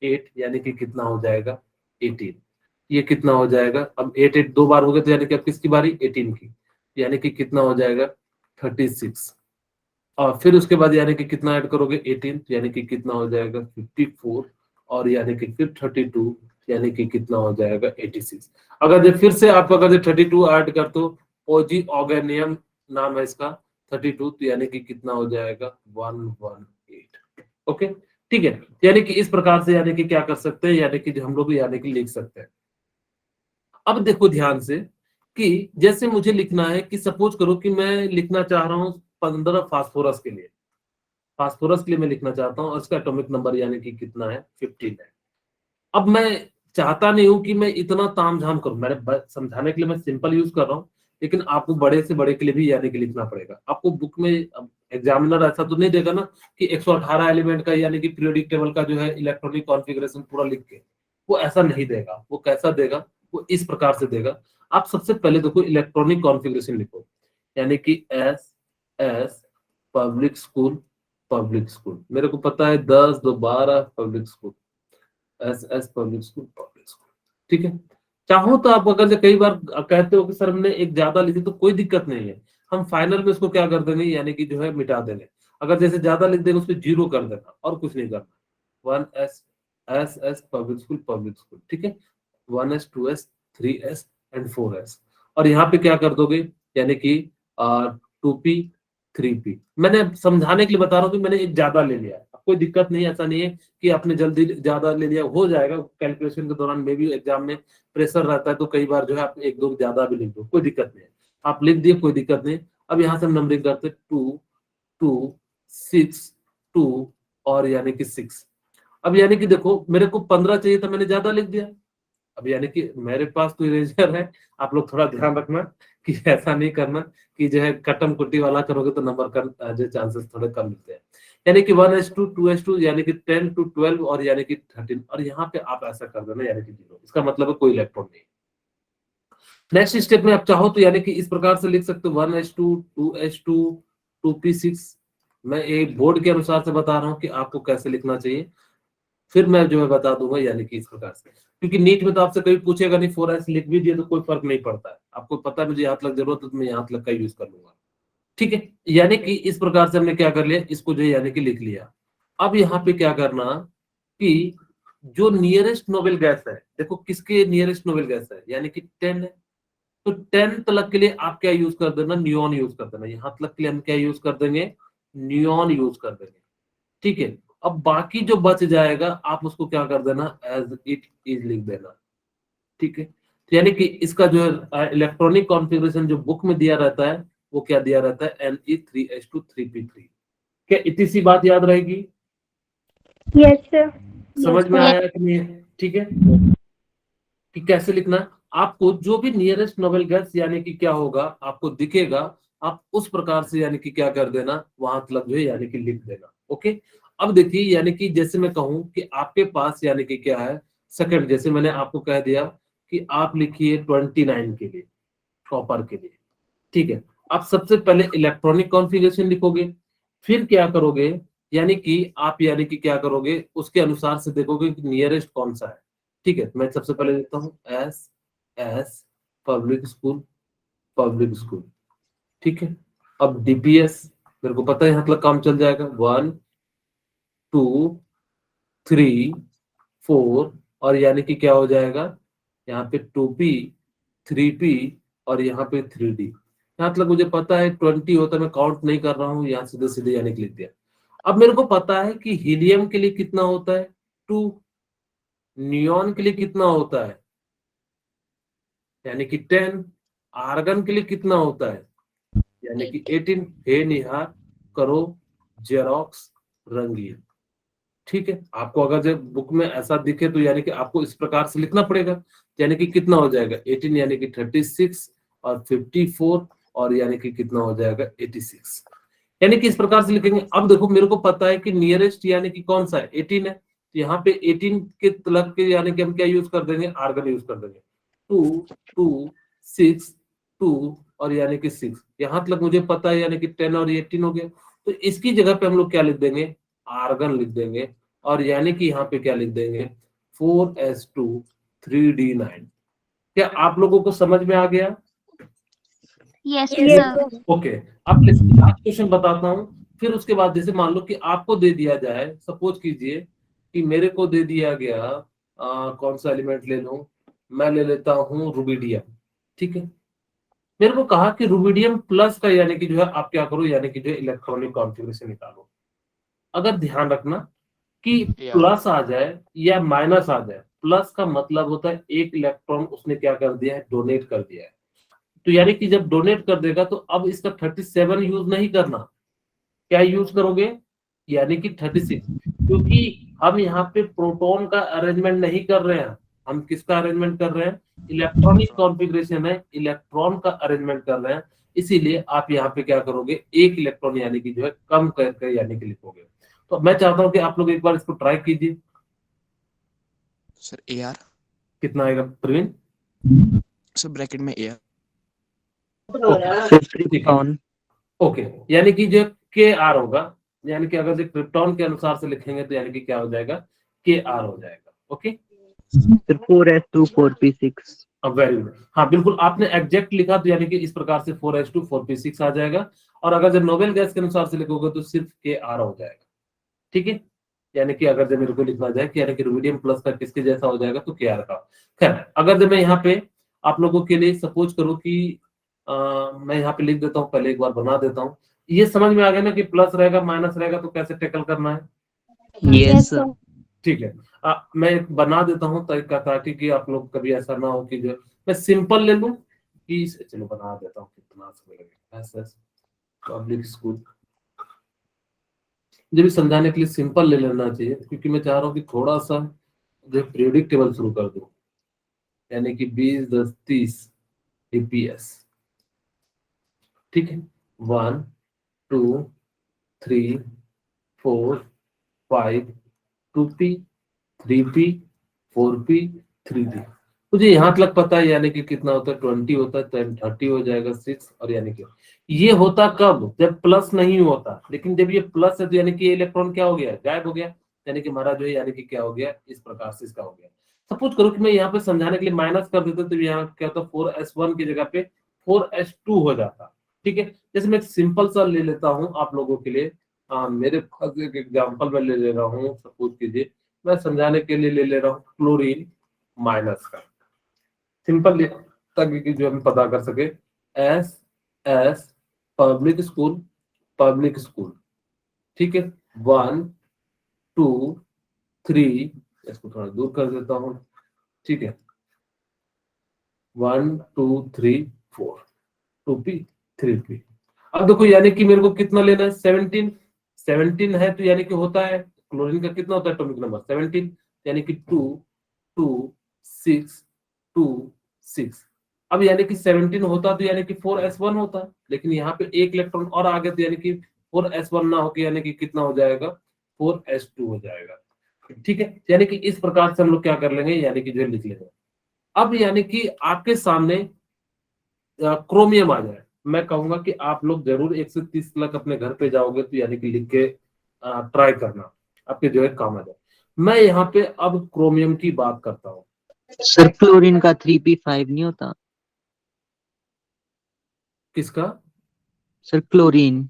8 यानी कि कितना हो जाएगा 18, ये कितना हो जाएगा, अब 8 8 दो बार हो गए तो यानी कि अब किसकी बारी, 18 की, यानी कि कितना हो जाएगा 36। और फिर उसके बाद यानी कि कितना ऐड करोगे 18, यानी कि कितना हो जाएगा 54, और यानी कि फिर 32, यानी कि कितना हो जाएगा 86। अगर जो फिर से आप अगर 32 ऐड कर दो, ओजी ऑर्गेनियम नाम है इसका, 32, तो यानी कि कितना हो जाएगा 118। ओके, ठीक है। यानी कि इस प्रकार से यानी कि क्या कर सकते हैं, यानी कि जो हम लोग यानी कि लिख सकते हैं। अब देखो ध्यान से कि जैसे मुझे लिखना है कि सपोज करो कि मैं लिखना चाह रहा हूं 15 फास्फोरस के लिए, फास्फोरस के लिए मैं लिखना चाहता हूं और इसका एटॉमिक नंबर यानी कि कितना है 15 है। अब मैं चाहता नहीं हूं कि मैं इतना तामझाम करूं, मैंने समझाने के लिए मैं सिंपल यूज कर रहा हूं लेकिन आपको बड़े से बड़े के लिए भी यानी कि लिखना पड़ेगा। आपको बुक में एग्जामिनर ऐसा तो नहीं देगा ना कि 118 एलिमेंट का यानी कि पीरियोडिक टेबल का जो है इलेक्ट्रॉनिक कॉन्फ़िगरेशन पूरा लिख के, वो ऐसा नहीं देगा। वो कैसा देगा, वो इस प्रकार से देगा। आप सबसे पहले देखो इलेक्ट्रॉनिक कॉन्फ़िगरेशन लिखो, यानी कि S S public school, public school मेरे को पता है 10 2 12 public school, S S public school, public school, ठीक है। चाहो तो आप अगर कई बार कहते हो कि सर हमने एक ज्यादा लिखी तो कोई दिक्कत नहीं है, हम फाइनल में इसको क्या कर देंगे यानी कि जो है मिटा देंगे। अगर जैसे ज्यादा लिख देंगे उसको 0 कर देना और कुछ नहीं करना। 1s S S public school, public school, ठीक है। 1s 2s 3s and 4s, और यहाँ पे क्या कर दोगे यानी कि 2p 3p। मैंने समझाने के लिए बता रहा हूँ कि मैंने एक ज्यादा ले लिया है, कोई दिक्कत नहीं, ऐसा नहीं है कि आपने जल्दी ज्यादा ले लिया, हो जाएगा कैलकुलेशन के दौरान में भी। एग्जाम में प्रेशर रहता है तो कई बार जो है आप 1 2 ज्यादा भी लिख दो, कोई दिक्कत नहीं है, आप लिख दिए कोई दिक्कत नहीं। अब यहाँ से हम नंबरिंग करते 2 2 6 2 और यानी कि 6। अब यानी कि देखो मेरे को 15 चाहिए था, मैंने ज्यादा लिख दिया। अब यानी कि मेरे पास तो इरेजर है, आप लोग थोड़ा ध्यान रखना कि ऐसा नहीं करना कि जो है कटम कुट्टी वाला करोगे तो नंबर का जो चांसेस थोड़े कम मिलते हैं। यानी कि 1s2 2s2 यानी कि 10 to 12 और यानी कि 13, और यहाँ पे आप ऐसा कर देना यानी कि 0, इसका मतलब है कोई इलेक्ट्रॉन नहीं। नेक्स्ट स्टेप में आप चाहो तो यानी कि इस प्रकार से लिख सकते हो 1s2 2s2 2p6। मैं एक बोर्ड के अनुसार से बता रहा हूँ कि आपको कैसे लिखना चाहिए, फिर मैं जो है बता दूंगा यानी कि इस प्रकार से, क्योंकि नीट में तो आपसे कभी पूछेगा नहीं, 4s लिख भी दिए तो कोई फर्क नहीं पड़ता है, आपको पता है मुझे यहाँ तक जरूरत है तो मैं यहाँ तक का यूज कर लूंगा, ठीक है। यानी कि इस प्रकार से हमने क्या कर लिया, इसको जो है यानी कि लिख लिया। अब यहाँ पे क्या करना कि जो नियरेस्ट नोबेल गैस है, देखो किसके नियरेस्ट नोबेल गैस है यानी कि 10 है, तो 10 तलक के लिए आप क्या यूज कर देना, नियॉन यूज कर देना। यहाँ तलक के लिए हम क्या यूज कर देंगे, नियॉन यूज कर देंगे, ठीक है। अब बाकी जो बच जाएगा आप उसको क्या कर देना, एज इट इज लिख देना, ठीक है। तो यानी कि इसका जो है इलेक्ट्रॉनिक कॉन्फ़िगरेशन जो बुक में दिया रहता है वो क्या दिया रहता है, Ne3H2 3p3। क्या इतनी सी बात याद रहेगी, यस सर। समझ में आया कि नहीं, ठीक है। कि कैसे लिखना है, आपको जो भी नियरेस्ट नोबेल गैस यानी कि क्या होगा आपको दिखेगा, आप उस प्रकार से यानी कि क्या कर देना, वहां तक जो है यानी कि लिख देना, ओके। अब देखिए यानी कि जैसे मैं कहूं कि आपके पास यानी कि क्या है सेकंड, जैसे मैंने आपको कह दिया कि आप लिखिए 29 के लिए, टॉपर के लिए, ठीक है। आप सबसे पहले इलेक्ट्रॉनिक कॉन्फ़िगरेशन लिखोगे, फिर क्या करोगे यानी कि आप यानी कि क्या करोगे उसके अनुसार से देखोगे कि नियरेस्ट कौन सा है, ठीक है। मैं सबसे पहले लिखता हूँ S S public school, public school, ठीक है। अब डीपीएस मेरे को पता है यहाँ तक काम चल जाएगा, 1 2 3 4 और यानी कि क्या हो जाएगा यहाँ पे 2p 3p और यहाँ पे 3d। यहाँ तक मुझे पता है 20 होता है, मैं काउंट नहीं कर रहा हूँ, यहाँ सीधे सीधे यानी कि लिख दिया। अब मेरे को पता है कि हीलियम के लिए कितना होता है 2, नियॉन के लिए कितना होता है यानी कि 10, आर्गन के लिए कितना होता है यानी कि 18। हे निहार करो जेरोक्स रंगीन, ठीक है। आपको अगर जब बुक में ऐसा दिखे तो यानी कि आपको इस प्रकार से लिखना पड़ेगा, यानी कि कितना हो जाएगा 18 यानी कि 36 और 54 और यानी कि कितना हो जाएगा 86, यानी कि इस प्रकार से लिखेंगे। अब देखो मेरे को पता है कि नियरेस्ट यानी कि कौन सा है 18 है, तो यहाँ पे 18 के तलक के यानी कि हम क्या यूज कर देंगे, आर्गन यूज कर देंगे। 2 2 6 2 और यानी कि 6, यहाँ तक मुझे पता है यानी कि 10 और 18 हो गया, तो इसकी जगह पे हम लोग क्या लिख देंगे, आर्गन लिख देंगे, और यानी कि यहाँ पे क्या लिख देंगे 4s2 3d9। क्या आप लोगों को समझ में आ गया, यस सर। ओके। अब लास्ट क्वेश्चन बताता हूँ, फिर उसके बाद जैसे मान लो कि आपको दे दिया जाए, सपोज कीजिए कि मेरे को दे दिया गया कौन सा एलिमेंट ले लूं, मैं ले लेता हूँ रुबिडियम, ठीक है। मेरे को कहा कि रुबिडियम प्लस का यानी कि जो है आप क्या करो यानी कि जो इलेक्ट्रॉनिक कॉन्फ़िगरेशन निकालो। अगर ध्यान रखना कि प्लस आ जाए या माइनस आ जाए, प्लस का मतलब होता है एक इलेक्ट्रॉन उसने क्या कर दिया है, डोनेट कर दिया है। तो यानी कि जब डोनेट कर देगा तो अब इसका 37 यूज नहीं करना, क्या यूज करोगे यानी कि 36, क्योंकि हम यहाँ पे प्रोटॉन का अरेंजमेंट नहीं कर रहे हैं, हम किसका अरेंजमेंट कर रहे हैं? इलेक्ट्रॉनिक कॉन्फ़िगरेशन है, इलेक्ट्रॉन का अरेंजमेंट कर रहे हैं, इसीलिए आप यहाँ पे क्या करोगे, एक इलेक्ट्रॉन यानी कि जो है कम करके यानी कि लिखोगे। तो मैं चाहता हूँ कि आप लोग एक बार इसको ट्राई कीजिए। सर AR, कितना आएगा प्रवीण? सर ब्रैकेट में AR। क्रिप्टॉन। ओके, यानी कि जो के आर होगा, यानी कि अगर जो क्रिप्टॉन के अनुसार से लिखेंगे तो यानी कि क्या हो जाएगा, के आर हो जाएगा। Okay, sir 4s2 4p6। Very good. हाँ बिल्कुल, आपने एग्जैक्ट लिखा तो यानी कि इस प्रकार से 4s2 4p6 आ जाएगा, और अगर जब नोबेल गैस के अनुसार से लिखोगे तो सिर्फ के आर हो जाएगा। ठीक है, यानी कि अगर जब मेरे को लिखना जाए कि यानी कि रुबिडियम प्लस का किसके जैसा हो जाएगा तो के आर का। खैर, अगर जब मैं यहाँ पे आप लोगों के लिए सपोज करूँ कि मैं यहाँ पे लिख देता हूँ, पहले एक बार बना देता हूँ। ये समझ में आ गया ना कि प्लस रहेगा माइनस रहेगा तो कैसे टैकल करना है? Yes sir. ठीक है, मैं एक बना देता हूँ ताकि कि आप लोग कभी ऐसा ना हो कि जो मैं सिंपल ले लूं कि चलो बना देता हूँ, कितना समय लगेगा। एसएस पब्लिक स्कूल, मुझे भी समझाने के लिए सिंपल ले लेना चाहिए, क्योंकि मैं चाह रहा हूँ कि थोड़ा सा जो प्रेडिक्टेबल शुरू कर दूं, यानी कि 20 10 30 APS। ठीक है, 1 2 3 4 5 2P 3P 4P 3P। मुझे यहाँ तक पता है यानी कि कितना होता है, 20 होता है, 10 30 हो जाएगा 6, और यानी कि ये होता कब, जब प्लस नहीं होता, लेकिन जब ये प्लस है तो यानी कि ये इलेक्ट्रॉन क्या हो गया, गायब हो गया, यानी कि हमारा जो है यानी कि क्या हो गया, इस प्रकार से इसका हो गया। सपोज करो कि मैं यहाँ पे समझाने के लिए माइनस कर देता तो यहाँ क्या होता, 4s1 की जगह पे 4s2 हो जाता। ठीक है, जैसे मैं सिंपल सा ले लेता हूँ आप लोगों के लिए, मेरे पास एक एग्जाम्पल मैं ले रहा हूँ, सपोज कीजिए मैं समझाने के लिए ले रहा हूँ क्लोरीन माइनस का, सिंपल, ताकि जो हम पता कर सके। एस एस पब्लिक स्कूल, ठीक है, 1 2 3, इसको थोड़ा दूर कर देता हूँ। ठीक है, 1 2 3 4 2P 3P। अब देखो यानी कि मेरे को कितना लेना है, 17 है, तो यानी कि होता है क्लोरीन का कितना होता है एटॉमिक नंबर 17, यानी कि 2 2 6 2 6। अब यानी कि 17 होता तो यानी कि 4s1 होता, लेकिन यहाँ पे एक इलेक्ट्रॉन और आ गया तो यानी कि 4s1 ना होके यानी कि कितना हो जाएगा, 4s2 हो जाएगा। ठीक है, यानी कि इस प्रकार से हम लोग क्या कर लेंगे, यानी कि जो लिख लेंगे। अब यानी कि आपके सामने क्रोमियम आ जाए, मैं कहूंगा कि आप लोग जरूर 1 से 30 तक अपने घर पे जाओगे तो यानी कि लिख के ट्राई करना, आपके जो है काम आ जाए। मैं यहाँ पे अब क्रोमियम की बात करता हूँ। सर क्लोरीन का 3p5 नहीं होता? किसका? Sir chlorine.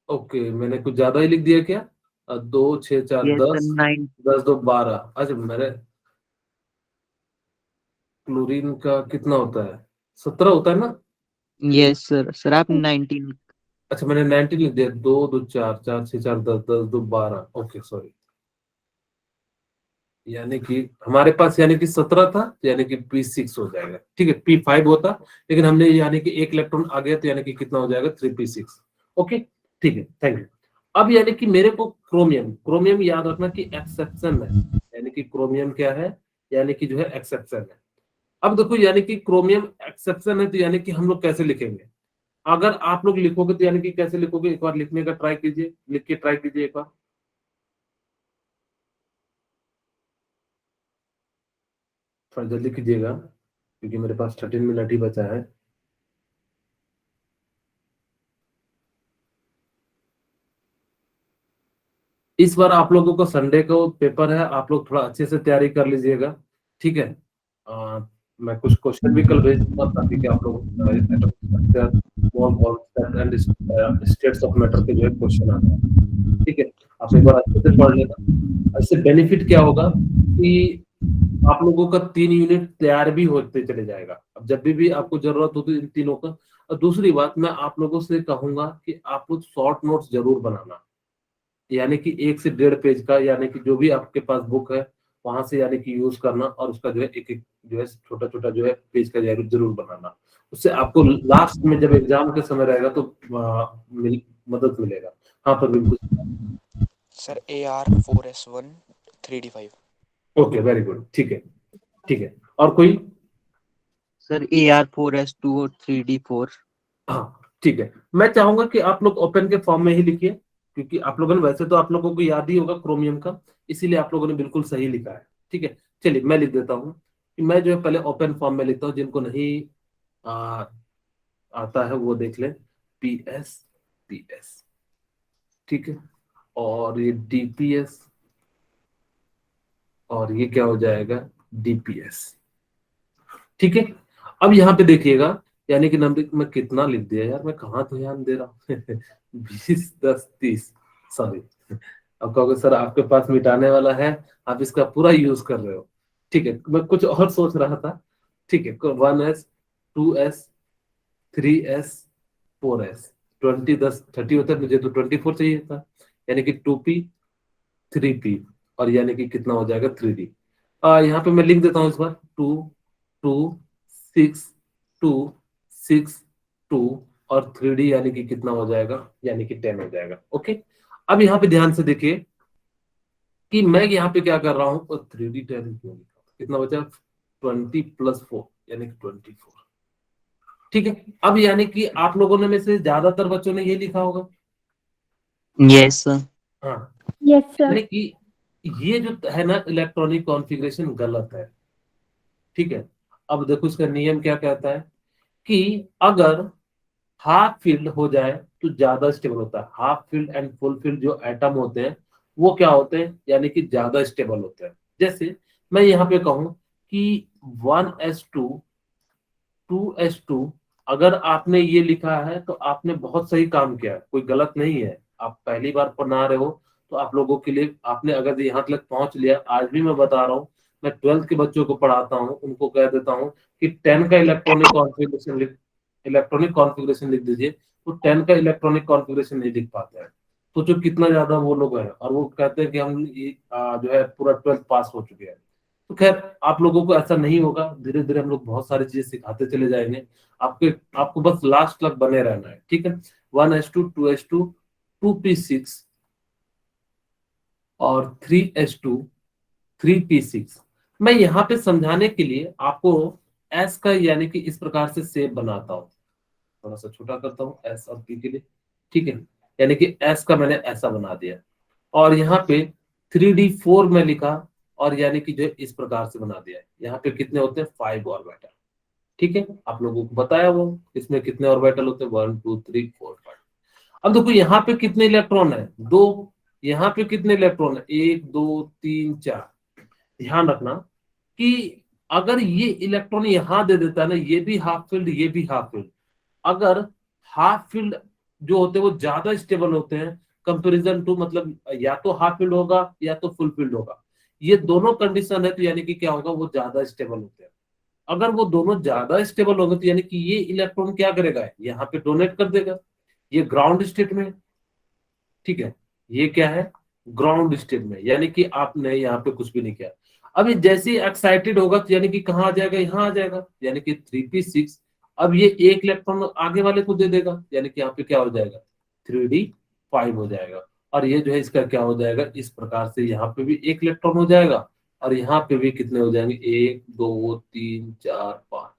ओके, मैंने कुछ ज्यादा ही लिख दिया क्या? 2 6 4 यस सर 10 9। 10 2 12। अच्छा, मैंने क्लोरीन का कितना होता है, 17 होता है ना? Yes sir. सर आप 19। अच्छा, मैंने 19 लिख दिया, 2 2 4 4 6 4 10 10 2 12। ओके सॉरी, यानी कि हमारे पास यानी कि 17 था, यानी कि P6 हो जाएगा। ठीक है, P5 होता, लेकिन हमने यानी कि एक इलेक्ट्रॉन आ गया तो यानी कि कितना हो जाएगा, 3P6। ओके, ठीक है, थैंक यू। अब यानी कि मेरे को क्रोमियम याद रखना कि एक्सेप्शन है, यानी कि क्रोमियम क्या है, यानी कि जो है एक्सेप्शन है। अब देखो यानी कि क्रोमियम एक्सेप्शन है तो यानी कि हम लोग कैसे लिखेंगे, अगर आप लोग लिखोगे तो यानी कि कैसे लिखोगे, एक बार लिखने का ट्राई कीजिए, लिख के ट्राई कीजिए एक बार। थोड़ा जल्दी कीजिएगा क्योंकि मेरे पास 13 मिनट ही बचा है। इस बार आप लोगों को संडे को पेपर है, आप लोग थोड़ा अच्छे से तैयारी कर लीजिएगा। ठीक है, मैं कुछ क्वेश्चन भी कल भेज दूंगा ताकि कि आप लोग स्टेट्स ऑफ मैटर के जो है क्वेश्चन आ जाए। ठीक है, आप एक बार अच्छे से पढ़ लेना। इससे बेनिफिट क्या होगा कि आप लोगों का 3 यूनिट तैयार भी होते चले जाएगा, अब जब भी आपको जरूरत हो तो इन तीनों का। और दूसरी बात मैं आप लोगों से कहूंगा कि आप लोग शॉर्ट नोट्स जरूर बनाना, यानी कि 1 से 1.5 पेज का, यानी कि जो भी आपके पास बुक है वहां से यानी कि यूज करना, और उसका जो है एक एक जो है छोटा छोटा जो है पेज का जरूर बनाना। उससे आपको लास्ट में जब एग्जाम के समय रहेगा तो मदद मिलेगा। हाँ पर बिल्कुल sir AR 4s1 3d5। Okay, very good, ठीक है, ठीक है। और कोई? सर AR4S2 और 3D4। हाँ, ठीक है। मैं चाहूंगा कि आप लोग ओपन के फॉर्म में ही लिखिए, क्योंकि आप लोगों ने, वैसे तो आप लोगों को याद ही होगा क्रोमियम का, इसीलिए आप लोगों ने बिल्कुल सही लिखा है। ठीक है, चलिए मैं लिख देता हूँ कि मैं जो है पहले ओपन फॉर्म में लिखता हूँ, जिनको नहीं आ, आता है वो देख लें। PS, ठीक है, और ये DPS, और ये क्या हो जाएगा, DPS। ठीक है, अब यहाँ पे देखिएगा, यानी कि नंबर मैं कितना लिख दिया यार, मैं कहाँ ध्यान दे रहा हूँ 20, 10, 30, सॉरी। अब कहोगे सर आपके पास मिटाने वाला है, आप इसका पूरा यूज कर रहे हो। ठीक है, मैं कुछ और सोच रहा था। ठीक है, 1S, 2S, 3S, 4S, 20, 10, 30 होता है, मुझे तो 24 चाहिए था, यानी कि 2P, 3P, और यानी कि कितना हो जाएगा 3D। यहाँ पे मैं लिख देता हूँ इस बार, 2, 2, 6, 2, 6, 2, और 3D यानी कि कितना हो जाएगा, यानी कि 10 हो जाएगा। ओके, अब यहाँ पे ध्यान से देखिए कि मैं यहाँ पे क्या कर रहा हूँ, 3D 10 क्यों लिखा? कितना बचा, 20+4 यानी कि 24। ठीक है, अब यानी कि आप लोगों ने में से ज्यादातर बच्चों ने ये लिखा होगा। Yes sir. हाँ, यस सर। यानी कि ये जो है ना इलेक्ट्रॉनिक कॉन्फ़िगरेशन गलत है। ठीक है, अब देखो इसका नियम क्या कहता है कि अगर हाफ फील्ड हो जाए तो ज्यादा स्टेबल होता है। Half field and full field जो एटम होते हैं वो क्या होते हैं, यानी कि ज्यादा स्टेबल होते हैं। जैसे मैं यहाँ पे कहूँ कि 1s2, 2s2, अगर आपने ये लिखा है तो आपने बहुत सही काम किया, कोई गलत नहीं है। आप पहली बार पढ़ा रहे हो तो आप लोगों के लिए, आपने अगर यहाँ तक पहुंच लिया, आज भी मैं बता रहा हूँ, मैं 12th के बच्चों को पढ़ाता हूँ, उनको कह देता हूँ कि 10 का इलेक्ट्रॉनिक कॉन्फ़िगरेशन लिख दीजिए, तो 10 का इलेक्ट्रॉनिक कॉन्फ़िगरेशन नहीं लिख पाते हैं। तो जो कितना ज्यादा वो लोग हैं, और वो कहते हैं कि हम ये जो है पूरा 12th पास हो चुके हैं। तो खैर आप लोगों को ऐसा नहीं होगा, धीरे धीरे हम लोग बहुत सारी चीजें सिखाते चले जाएंगे। आपके आपको बस लास्ट तक बने रहना है। ठीक है, 1s2, 2s2, 2p6 और 3s2, 3p6। मैं यहाँ पे समझाने के लिए आपको एस का यानी कि इस प्रकार से शेप बनाता हूँ, थोड़ा सा छोटा करता हूँ एस और पी के लिए। ठीक है, यानी कि एस का मैंने ऐसा बना दिया, और यहाँ पे 3D4 में लिखा, और यानी कि जो है इस प्रकार से बना दिया है। यहाँ पे कितने होते हैं, 5 ऑर्बिटल। ठीक है, आप लोगों को बताया वो इसमें कितने ऑर्बिटल होते हैं, 1, 2, 3, 4, 5। अब देखो यहाँ पे कितने इलेक्ट्रॉन है, 2। यहाँ पे कितने इलेक्ट्रॉन है, 1, 2, 3, 4। ध्यान रखना कि अगर ये इलेक्ट्रॉन यहाँ दे देता है ना, ये भी हाफ फील्ड, ये भी हाफ फील्ड, अगर हाफ फील्ड जो होते हैं वो ज्यादा स्टेबल होते हैं कंपैरिजन टू, मतलब या तो हाफ फील्ड होगा या तो फुल फील्ड होगा। ये दोनों कंडीशन है, तो यानी कि क्या होगा, वो ज्यादा स्टेबल होते हैं। अगर वो दोनों ज्यादा स्टेबल होंगे तो यानी कि ये इलेक्ट्रॉन क्या करेगा, यहाँ पे डोनेट कर देगा, ये ग्राउंड स्टेट में। ठीक है, ये क्या है, ग्राउंड स्टेट में, यानी कि आपने यहाँ पे कुछ भी नहीं किया। अब ये जैसे ही एक्साइटेड होगा तो यानी कि कहाँ आ जाएगा, यहाँ आ जाएगा, यानी कि 3p6। अब ये एक इलेक्ट्रॉन आगे वाले को दे देगा, यानी कि यहाँ पे क्या हो जाएगा, 3d5 हो जाएगा। और ये जो है इसका क्या हो जाएगा, इस प्रकार से यहाँ पे भी एक इलेक्ट्रॉन हो जाएगा, और यहाँ पे भी कितने हो जाएंगे, 1, 2, 3, 4, 5,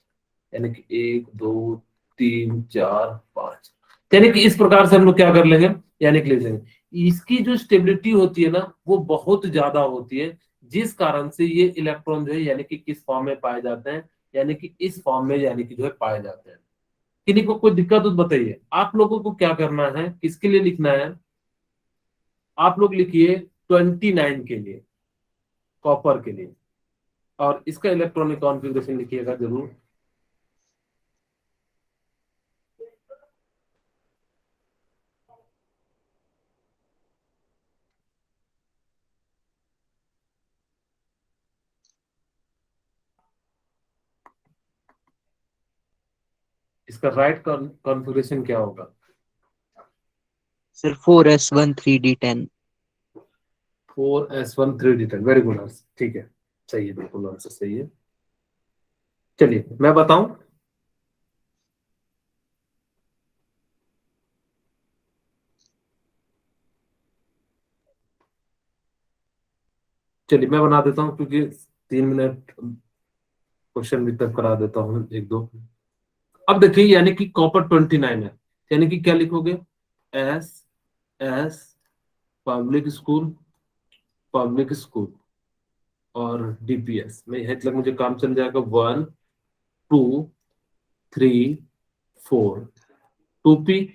यानी कि 1, 2, 3, 4, 5। यानी कि इस प्रकार से हम लोग क्या कर लेंगे, यानी कि लिख लेंगे। इसकी जो स्टेबिलिटी होती है ना वो बहुत ज्यादा होती है, जिस कारण से ये इलेक्ट्रॉन जो है यानी कि किस फॉर्म में पाए जाते हैं, यानी कि इस फॉर्म में यानी कि जो है पाए जाते हैं। किन्हीं को कोई दिक्कत हो तो बताइए। आप लोगों को क्या करना है, किसके लिए लिखना है, आप लोग लिखिए 29 के लिए, कॉपर के लिए, और इसका इलेक्ट्रॉनिक कॉन्फ़िगरेशन लिखिएगा जरूर। इसका राइट कॉन्फ़िगरेशन क्या होगा, sir 4s1 3d10। 4s1 3d10, very good answer. ठीक है, सही है, बिल्कुल आंसर सही है। चलिए मैं बताऊं, चलिए मैं बना देता हूँ, क्योंकि 3 मिनट क्वेश्चन भी तक करा देता हूँ एक दो। अब देखिए यानी कि कॉपर 29 है, यानी कि क्या लिखोगे, S S public school, public school और डीपीएस में यह तक मुझे काम चल जाएगा 1 2 3 4, 2P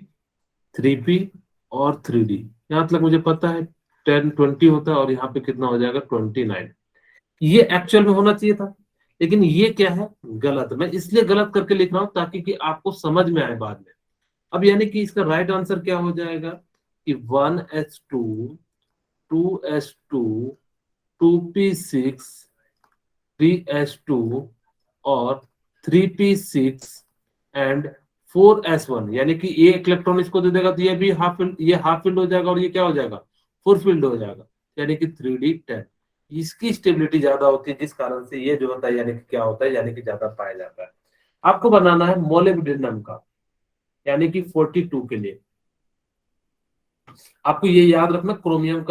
3P और 3D। यहाँ तक मुझे पता है 10 20 होता है, और यहाँ पे कितना हो जाएगा 29। ये एक्चुअल में होना चाहिए था, लेकिन ये क्या है, गलत। मैं इसलिए गलत करके लिख रहा हूं ताकि कि आपको समझ में आए बाद में। अब यानी कि इसका राइट आंसर क्या हो जाएगा कि 1s2 2s2 2p6 3s2 और 3p6 एंड 4s1, यानी कि ये एक इलेक्ट्रॉन इसको दे देगा तो ये भी हाफ फील्ड, ये हाफ फील्ड हो जाएगा और ये क्या हो जाएगा, फुल फील्ड हो जाएगा, यानी कि 3d10। इसकी स्टेबिलिटी ज्यादा होती है, जिस कारण से ये जो होता है यानी कि क्या होता है, यानी कि ज्यादा पाया जाता है। आपको बनाना है मोलिब्डेनम का, यानी कि 42 के लिए। आपको ये याद रखना, क्रोमियम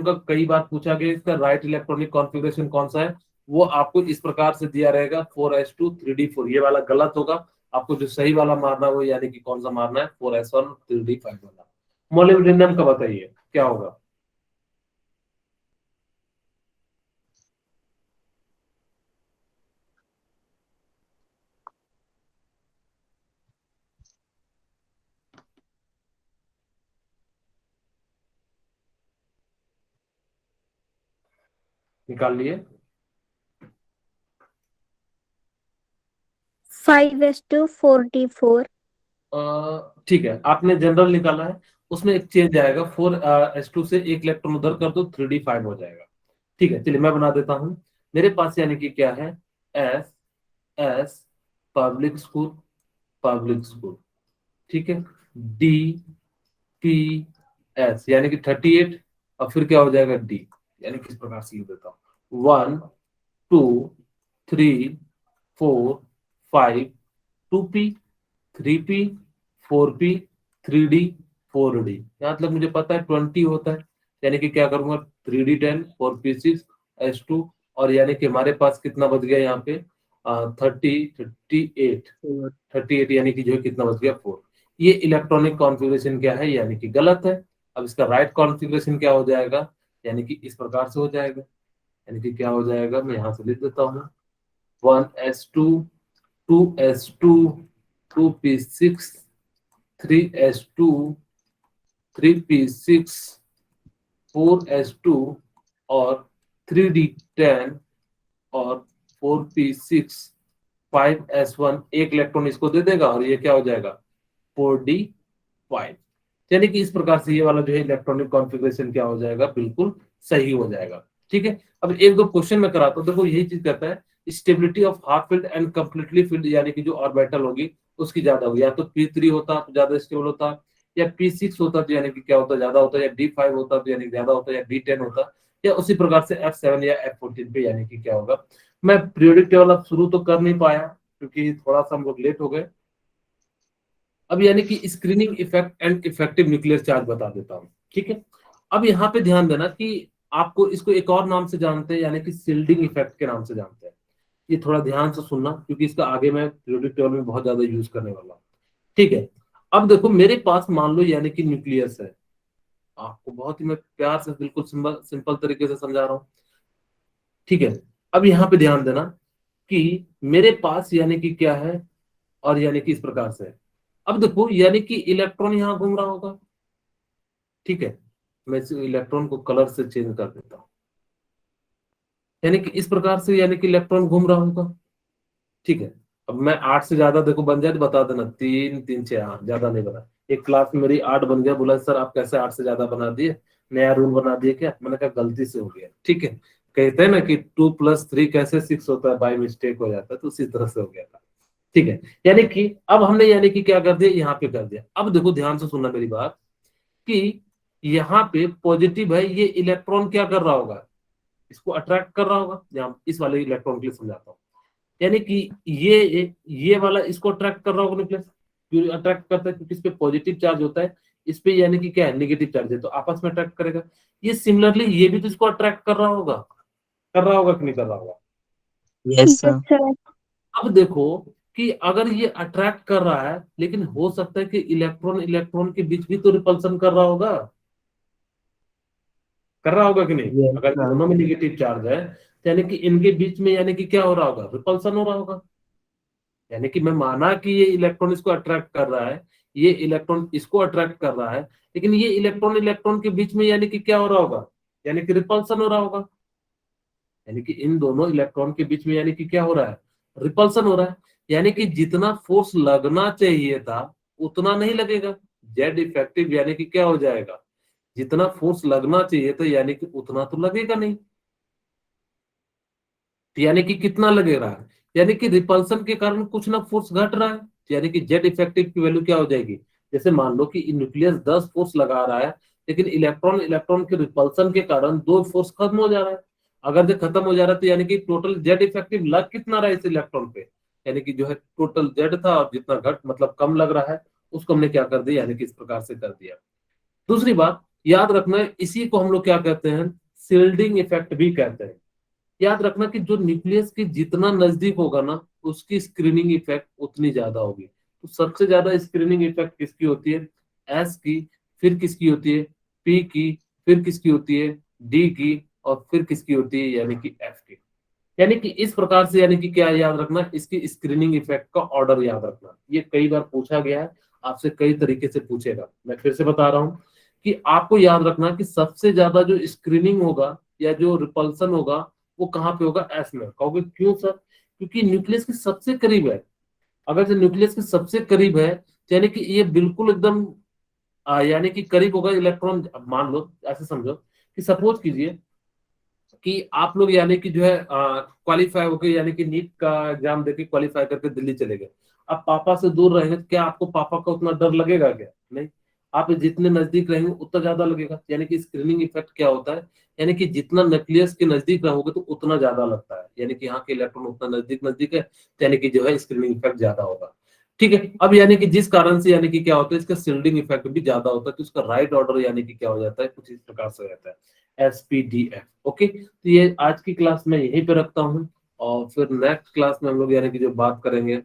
का कई बार पूछा गया, इसका राइट इलेक्ट्रॉनिक कॉन्फ़िगरेशन कौन सा है, वो आपको इस प्रकार से दिया रहेगा 4s2 3d4। ये वाला गलत होगा, आपको जो सही वाला मारना है वो यानी कि कौन सा मारना है, 4s1 3d5 वाला। मोलिब्डेनम का बताइए क्या होगा। निकाल लिए। 5s2 4d4। ठीक है, आपने जनरल निकाला है, उसमें एक चेंज आएगा, 4s2 से एक इलेक्ट्रॉन उधर कर दो 3d5 हो जाएगा। ठीक है, चलिए मैं बना देता हूं। मेरे पास यानी कि क्या है, S S public school, public school, ठीक है, डी पी एस यानी कि 38, और फिर क्या हो जाएगा डी, यानी किस प्रकार से लिख देता हूं, 1 2 3 4 5 2P 3P 4P 3D 4D। यहाँ तक मुझे पता है 20 होता है, यानी कि क्या करूंगा 3D10 4P6 S2, और यानी कि हमारे पास कितना बच गया यहाँ पे 38 यानी कि जो है कितना बच गया 4। ये इलेक्ट्रॉनिक कॉन्फ़िगरेशन क्या है, यानी कि गलत है। अब इसका राइट कॉन्फ़िगरेशन क्या हो जाएगा, यानी कि इस प्रकार से हो जाएगा, यानी कि क्या हो जाएगा, मैं यहाँ से लिख देता हूँ 1s2 2s2 2p6 3s2 3p6 4s2 और 3d10 और 4p6 5s1, एक इलेक्ट्रॉन इसको दे देगा और ये क्या हो जाएगा 4d5। यानी कि इस प्रकार से ये वाला जो है इलेक्ट्रॉनिक कॉन्फ़िगरेशन क्या हो जाएगा, बिल्कुल सही हो जाएगा। ठीक है, अब एक दो क्वेश्चन में कराता हूँ, देखो यही चीज कहता है stability of half field and completely field, यानी कि जो ऑर्बिटल होगी उसकी ज्यादा होगी, या तो P3 होता तो ज्यादा स्टेबल होता, या P6 होता तो यानी कि क्या होता ज्यादा होता, या D5 होता तो यानी ज्यादा होता, या D10 होता, या उसी प्रकार से F7 या F14 पे यानी कि क्या होगा। मैं पीरियोडिक टेबल अब शुरू तो कर नहीं पाया क्योंकि थोड़ा सा हम लोग लेट हो गए। अब यानी कि screening effect and effective nuclear charge बता देता हूँ। ठीक है, अब यहाँ पे ध्यान देना कि आपको इसको एक और नाम से जानते हैं, यानी कि शिल्डिंग इफेक्ट के नाम से जानते हैं। ये थोड़ा ध्यान से सुनना, क्योंकि इसका आगे मैं पीरियोडिक टेबल में बहुत ज्यादा यूज करने वाला हूँ। ठीक है, अब देखो मेरे पास मान लो यानी कि न्यूक्लियस है, आपको बहुत ही मैं प्यार से बिल्कुल सिंपल तरीके से समझा रहा हूँ। ठीक है, अब यहाँ पे ध्यान देना कि मेरे पास यानी कि क्या है, और यानी कि इस प्रकार से है। अब देखो यानी कि इलेक्ट्रॉन यहाँ घूम रहा होगा। ठीक है, मैं इस इलेक्ट्रॉन को कलर से चेंज कर देता हूँ, यानी कि इस प्रकार से यानी कि इलेक्ट्रॉन घूम रहा होगा। ठीक है, अब मैं 8 से ज्यादा देखो बन जाए तो बता देना, 3 3 6, हाँ ज्यादा नहीं बना। एक क्लास में मेरी 8 बन गया, बोला सर आप कैसे 8 से ज्यादा बना दिए, नया रूल बना दिए क्या, मैंने कहा गलती से हो गया। ठीक है, कहते हैं ना कि 2+3 कैसे 6 होता है, बाय मिस्टेक हो जाता है, तो उसी तरह से हो गया था। ठीक है, यानी कि अब हमने यानी कि क्या कर दिया, यहाँ पे कर दिया। अब देखो ध्यान से सुनना मेरी बात कि यहाँ पे पॉजिटिव है, ये इलेक्ट्रॉन क्या कर रहा होगा, इसको अट्रैक्ट कर रहा होगा। यहाँ इस वाले इलेक्ट्रॉन के लिए समझाता हूँ, यानी कि ये वाला इसको अट्रैक्ट कर रहा होगा न्यूक्लियस, क्यों अट्रैक्ट करता है, क्योंकि इस पे पॉजिटिव चार्ज होता है, इस पे यानी कि क्या है नेगेटिव चार्ज है, तो आपस में अट्रैक्ट करेगा। ये सिमिलरली ये भी तो इसको अट्रैक्ट कर रहा होगा, कर रहा होगा कि नहीं कर रहा होगा? Yes, sir. Yes, sir. अब देखो कि अगर ये अट्रैक्ट कर रहा है, लेकिन हो सकता है कि इलेक्ट्रॉन इलेक्ट्रॉन के बीच भी तो रिपल्सन कर रहा होगा, कर रहा होगा कि नहीं? Yes, अगर sir. दोनों में नेगेटिव चार्ज है तो यानी कि इनके बीच में यानी कि क्या हो रहा होगा? रिपल्सन हो रहा होगा। यानी कि मैं माना कि ये इलेक्ट्रॉन इसको अट्रैक्ट कर रहा है, ये इलेक्ट्रॉन इसको अट्रैक्ट कर रहा है, लेकिन ये इलेक्ट्रॉन इलेक्ट्रॉन के बीच में यानी कि क्या हो रहा होगा? यानी कि रिपल्सन हो रहा होगा। यानी कि इन दोनों इलेक्ट्रॉन के बीच में यानी कि क्या हो रहा है? रिपल्सन हो रहा है। यानी कि जितना फोर्स लगना चाहिए था उतना नहीं लगेगा। जेड इफेक्टिव यानी कि क्या हो जाएगा? जितना फोर्स लगना चाहिए था यानी कि उतना तो लगेगा नहीं। यानी कि कितना लगे रहा है? यानी कि रिपल्सन के कारण कुछ ना फोर्स घट रहा है, यानी कि जेड इफेक्टिव की वैल्यू क्या हो जाएगी? जैसे मान लो कि न्यूक्लियस 10 फोर्स लगा रहा है, लेकिन इलेक्ट्रॉन इलेक्ट्रॉन के रिपल्सन के कारण 2 फोर्स खत्म हो जा रहा है। अगर ये खत्म हो जा रहा है तो यानी कि टोटल जेड इफेक्टिव लग कितना रहा है इस इलेक्ट्रॉन पे? यानी कि जो है टोटल जेड था और जितना घट मतलब कम लग रहा है उसको हमने क्या कर दिया? यानी कि इस प्रकार से कर दिया। दूसरी बात याद रखना है, इसी को हम लोग क्या कहते हैं? शिल्डिंग इफेक्ट भी कहते हैं। याद रखना कि जो न्यूक्लियस के जितना नजदीक होगा ना उसकी स्क्रीनिंग इफेक्ट उतनी ज्यादा होगी। तो सबसे ज्यादा स्क्रीनिंग इफेक्ट किसकी होती है? एस की, फिर किसकी होती है? पी की, फिर किसकी होती है? डी की, और फिर किसकी होती है? यानी कि एफ की। यानी कि इस प्रकार से यानी कि क्या याद रखना? इसकी स्क्रीनिंग इफेक्ट का ऑर्डर याद रखना। ये कई बार पूछा गया है, आपसे कई तरीके से पूछेगा। मैं फिर से बता रहा हूं कि आपको याद रखना कि सबसे ज्यादा जो स्क्रीनिंग होगा या जो रिपल्सन होगा वो कहाँ पे होगा? एस में। कहोगे क्यों सर? क्योंकि न्यूक्लियस के सबसे करीब है। अगर जो न्यूक्लियस के सबसे करीब है तो यानी कि ये बिल्कुल एकदम यानी कि करीब होगा इलेक्ट्रॉन। मान लो ऐसे समझो कि सपोज कीजिए कि आप लोग यानी कि जो है क्वालिफाई होकर यानी कि नीट का एग्जाम देके क्वालिफाई करके दिल्ली चले गए। अब पापा से दूर रहेंगे तो क्या आपको पापा का उतना डर लगेगा क्या? नहीं। आप जितने नजदीक रहेंगे उतना ज्यादा लगेगा। यानी कि स्क्रीनिंग इफेक्ट क्या होता है? यानी कि जितना न्यूक्लियस के नजदीक रहोगे तो उतना ज्यादा लगता है। यानी कि यहाँ के इलेक्ट्रॉन उतना नजदीक नजदीक है तो यानी कि जो है स्क्रीनिंग इफेक्ट ज्यादा होगा। ठीक है। अब यानी कि जिस कारण से यानी कि क्या होता है इसका शिल्डिंग इफेक्ट भी ज्यादा होता है, तो उसका राइट ऑर्डर यानी कि क्या हो जाता है? कुछ इस प्रकार से रहता है, SPDF। ओके, तो ये आज की क्लास में यहीं पे रखता हूँ और फिर नेक्स्ट क्लास में हम लोग यानी कि जो बात करेंगे